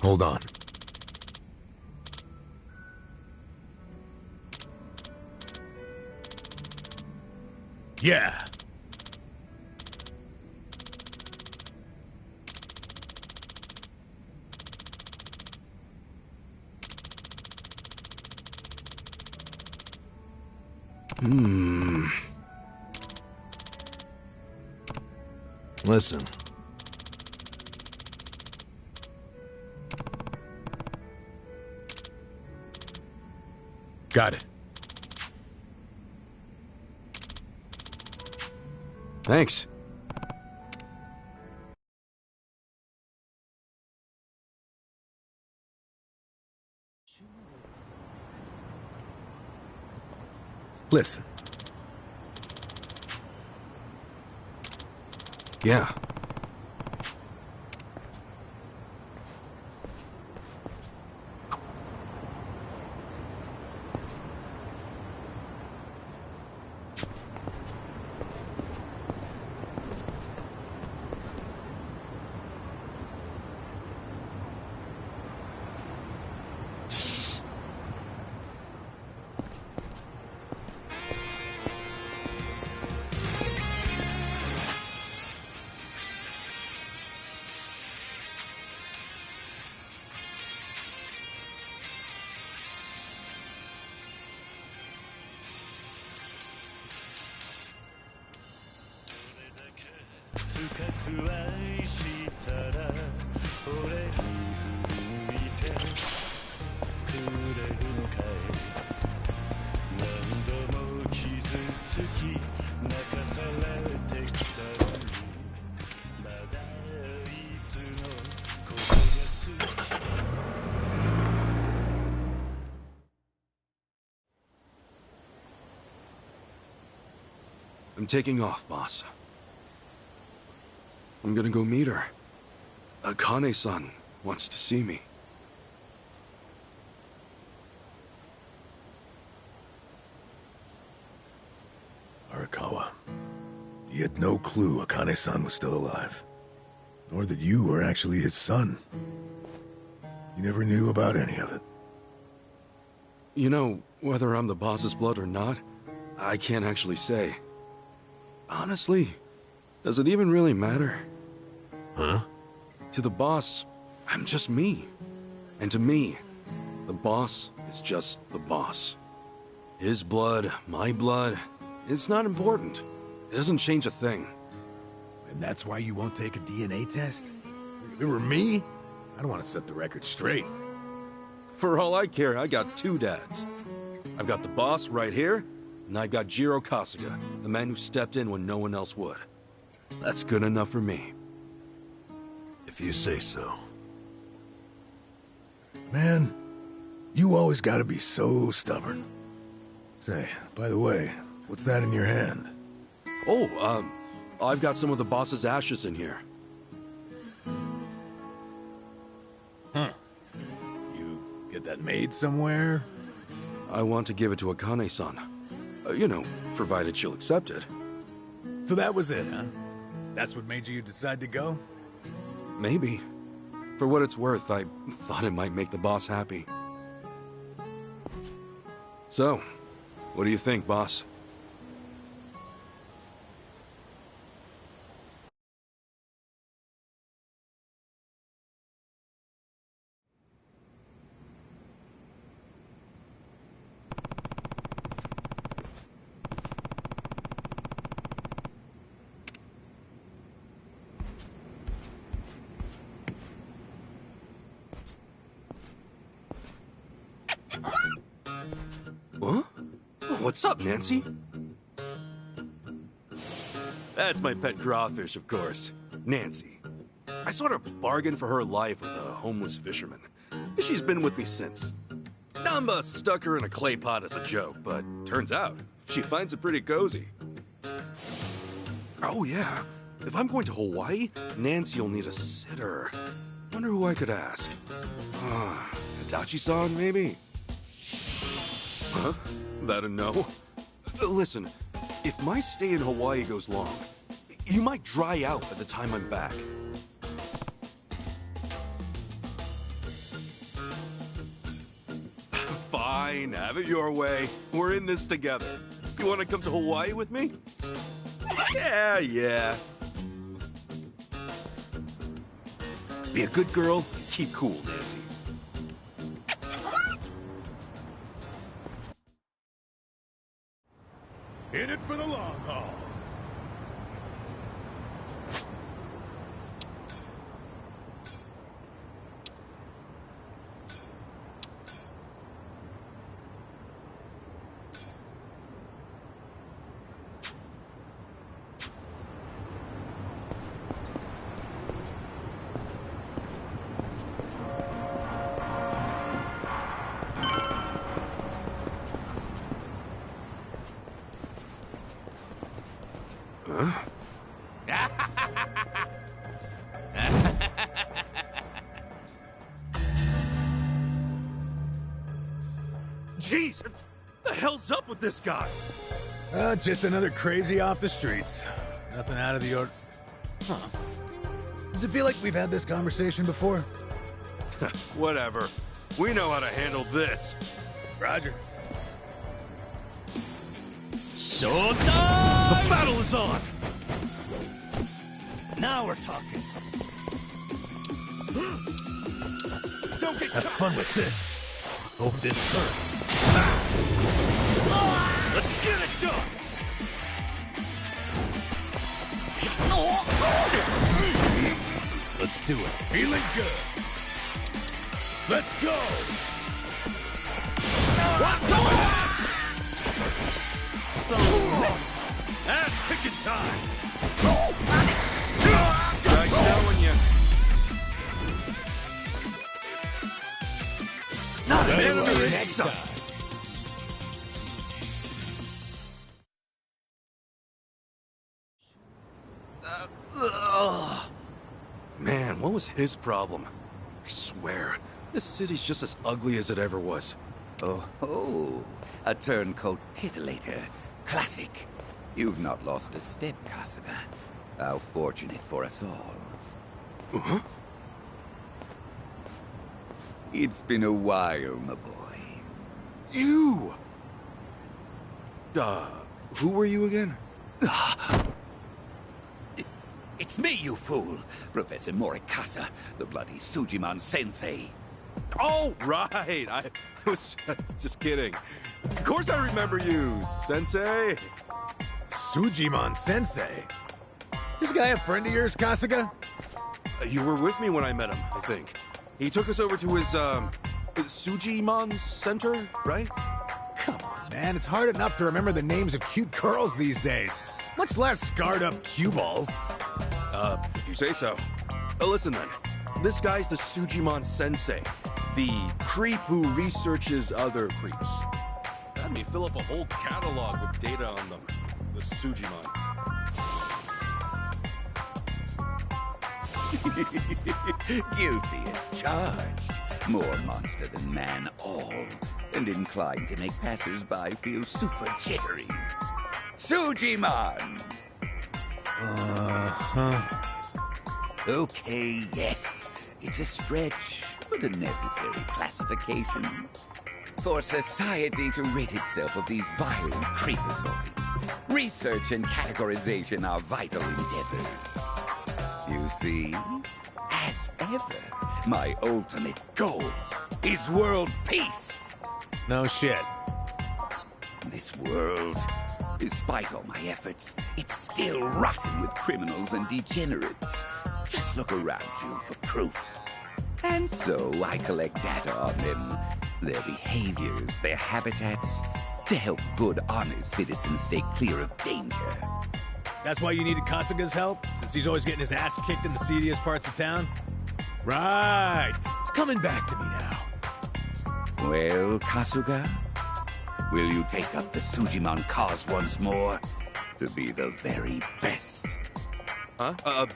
Hold on. Yeah. Listen. Got it. Thanks. Listen. Yeah. I'm taking off, boss. I'm gonna go meet her. Akane-san wants to see me. Arakawa, he had no clue Akane-san was still alive. Nor that you were actually his son. He never knew about any of it. You know, whether I'm the boss's blood or not, I can't actually say. Honestly, does it even really matter? Huh? To the boss, I'm just me. And to me, the boss is just the boss. His blood, my blood, it's not important. It doesn't change a thing. And that's why you won't take a DNA test? If it were me, I'd want to set the record straight. For all I care, I got two dads. I've got the boss right here, and I've got Jiro Kasuga, the man who stepped in when no one else would. That's good enough for me. If you say so. Man, you always gotta be so stubborn. Say, by the way, what's that in your hand? Oh, I've got some of the boss's ashes in here. Huh. You get that made somewhere? I want to give it to Akane-san. You know, provided she'll accept it. So that was it, huh? That's what made you decide to go? Maybe. For what it's worth, I thought it might make the boss happy. So, what do you think, boss? Huh? What's up, Nancy? That's my pet crawfish, of course. Nancy. I sort of bargained for her life with a homeless fisherman. She's been with me since. Namba stuck her in a clay pot as a joke, but turns out she finds it pretty cozy. Oh yeah, if I'm going to Hawaii, Nancy'll need a sitter. Wonder who I could ask. Hitachi-san, maybe? Huh? That a no? Listen, if my stay in Hawaii goes long, you might dry out by the time I'm back. Fine, have it your way. We're in this together. You want to come to Hawaii with me? Yeah. Be a good girl and keep cool, Nancy. In it for the long haul. Jeez, what the hell's up with this guy? Just another crazy off the streets. Nothing out of the ordinary. Huh. Does it feel like we've had this conversation before? Whatever. We know how to handle this. Roger. Showtime! The battle is on! Now we're talking. Don't get Have fun with this. Hope this hurts. Let's get it done! Let's do it. Feeling good. Let's go! What's up? Man, what was his problem? I swear, this city's just as ugly as it ever was. Oh, a turncoat titillator. Classic. You've not lost a step, Kasuga. How fortunate for us all. Huh? It's been a while, my boy. You! Who were you again? It's me, you fool! Professor Morikasa, the bloody Sujimon sensei. Oh, right! I was just kidding. Of course I remember you, sensei! Sujimon Sensei? This guy a friend of yours, Kasuga? You were with me when I met him, I think. He took us over to his, Sujimon Center, right? Come on, man. It's hard enough to remember the names of cute girls these days. Much less scarred-up cue balls. If you say so. Listen then. This guy's the Sujimon Sensei. The creep who researches other creeps. Had me fill up a whole catalog with data on them. The Sujimon. Guilty as charged. More monster than man all. And inclined to make passers-by feel super jittery. Sujimon! Okay, yes. It's a stretch, but a necessary classification. For society to rid itself of these vile creepazoids, research and categorization are vital endeavors. You see, as ever, my ultimate goal is world peace. No shit. This world, despite all my efforts, it's still rotten with criminals and degenerates. Just look around you for proof. And so I collect data on them, their behaviors, their habitats, to help good, honest citizens stay clear of danger. That's why you needed Kasuga's help? Since he's always getting his ass kicked in the seediest parts of town? Right. It's coming back to me now. Well, Kasuga, will you take up the Sujimon cause once more to be the very best? Huh?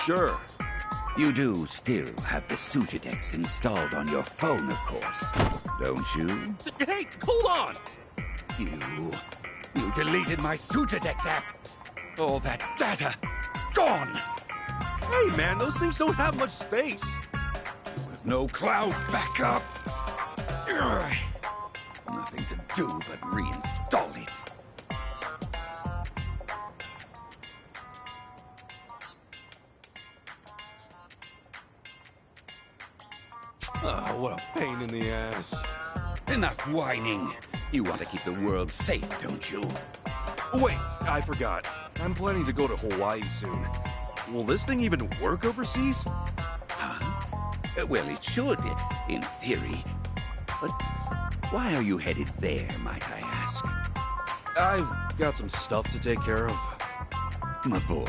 Sure. You do still have the Sujidex installed on your phone, of course, don't you? Hey, hold on! You deleted my Sujidex app. All that data, gone! Hey, man, those things don't have much space. With no cloud backup. Ugh. Nothing to do but reinstall it. Oh, what a pain in the ass. Enough whining. You want to keep the world safe, don't you? Wait, I forgot. I'm planning to go to Hawaii soon. Will this thing even work overseas? Huh? Well, it should, in theory. But why are you headed there, might I ask? I've got some stuff to take care of. My boy,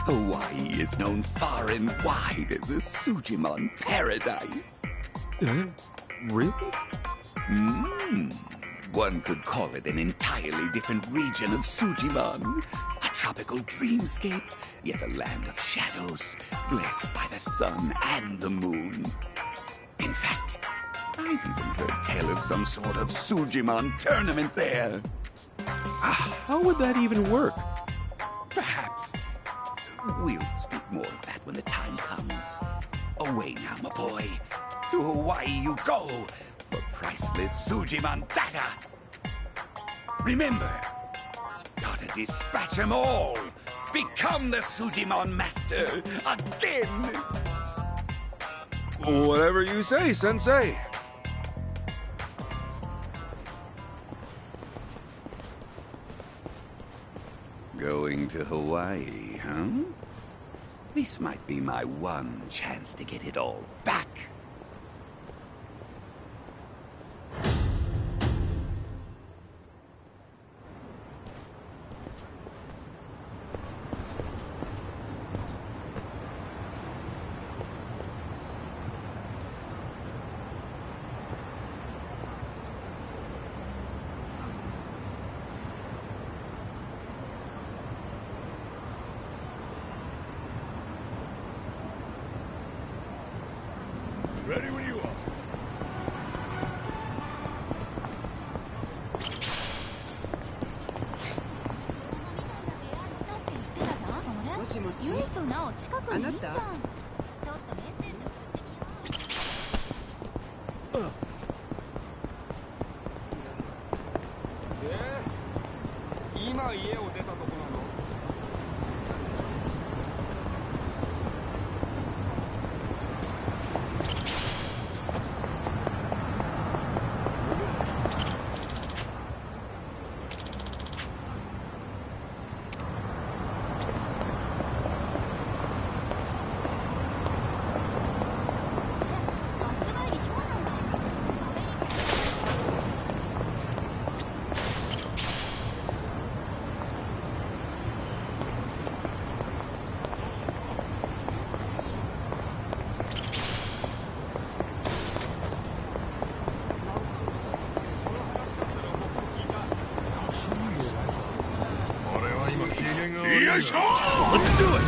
Hawaii is known far and wide as a Sujimon paradise. Really? One could call it an entirely different region of Sujimon. A tropical dreamscape, yet a land of shadows, blessed by the sun and the moon. In fact, I've even heard tell of some sort of Sujimon tournament there. How would that even work? Perhaps. We'll speak more of that when the time comes. Away now, my boy. To Hawaii you go for priceless Sujimon data. Remember, gotta dispatch them all. Become the Sujimon master again. Whatever you say, Sensei. Going to Hawaii, huh? This might be my one chance to get it all back. しもし。ユイとナオ近くにいるじゃん。ちょっとメッセージ送ってみよう。今家を出たとこなの？Let's do it!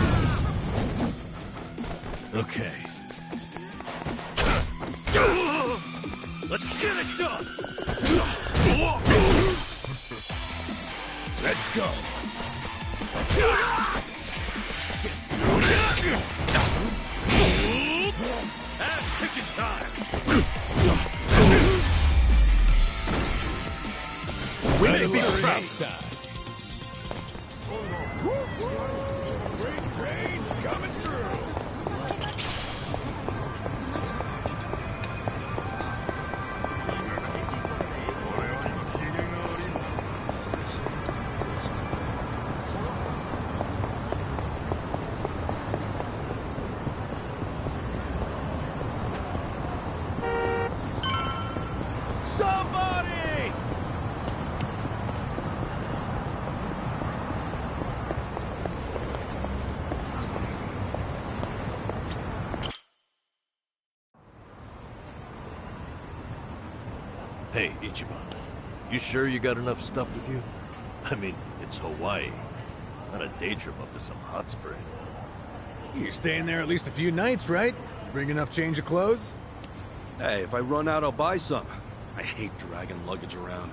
Okay. Let's get it done! Let's go! Ass-kicking time! We may be proud time. Great trains coming through! Somebody! Hey, Ichiban. You sure you got enough stuff with you? I mean, it's Hawaii. Not a day trip up to some hot spring. You're staying there at least a few nights, right? Bring enough change of clothes? Hey, if I run out, I'll buy some. I hate dragging luggage around.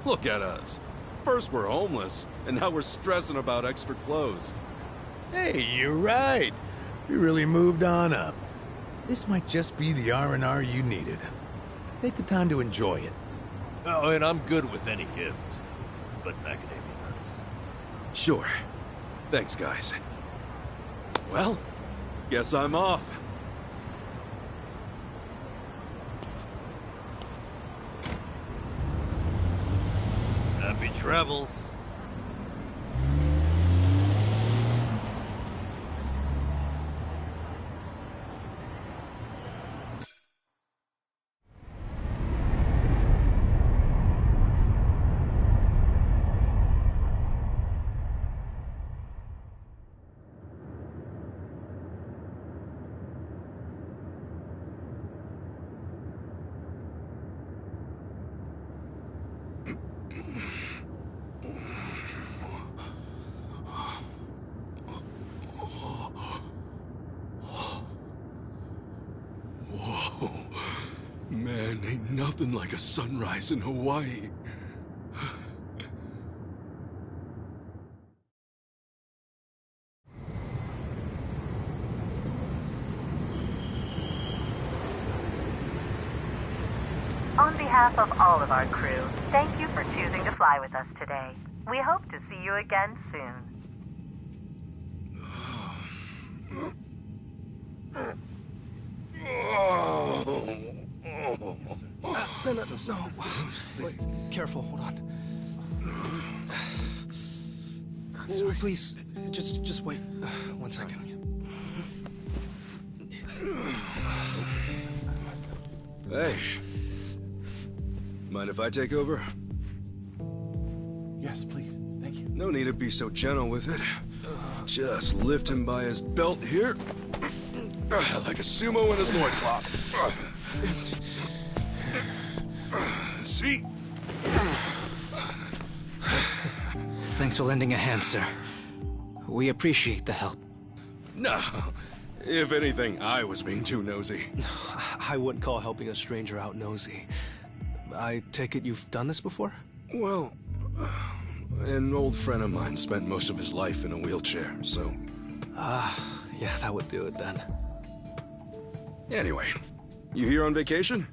Look at us. First we're homeless, and now we're stressing about extra clothes. Hey, you're right. We really moved on up. This might just be the R&R you needed. Take the time to enjoy it. Oh, and I'm good with any gift. But macadamia nuts. Sure. Thanks, guys. Well, guess I'm off. Happy travels. Whoa. Man, ain't nothing like a sunrise in Hawaii. On behalf of all of our crew, thank you for choosing to fly with us today. We hope to see you again soon. No. Wait, careful, hold on. Oh, please, just wait 1 second. Hey. Mind if I take over? Yes, please. Thank you. No need to be so gentle with it. Just lift him by his belt here. Like a sumo in his loincloth. See? Thanks for lending a hand, sir. We appreciate the help. No. If anything, I was being too nosy. I wouldn't call helping a stranger out nosy. I take it you've done this before? Well, an old friend of mine spent most of his life in a wheelchair, so Yeah, that would do it then. Anyway, you here on vacation?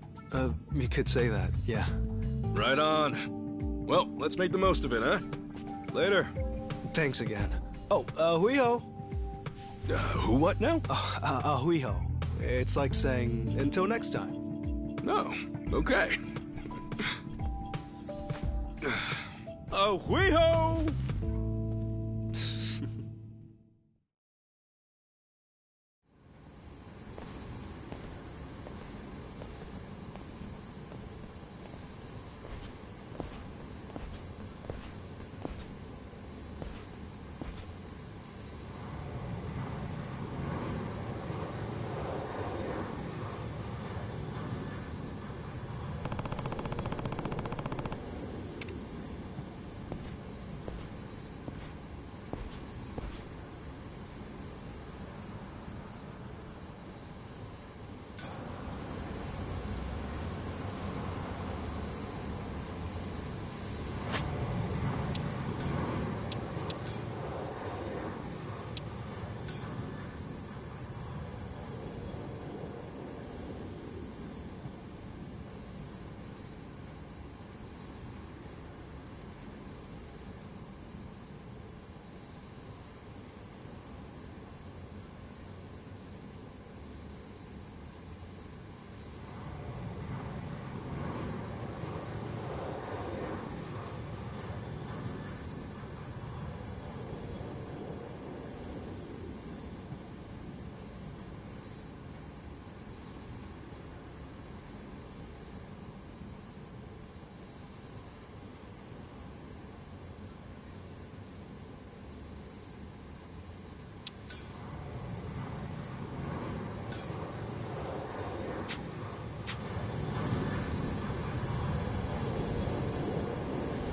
You could say that, yeah. Right on. Well, let's make the most of it, huh? Later. Thanks again. Oh, hui-ho. Who what now? Hui-ho. It's like saying, until next time. No, okay. Hui-ho!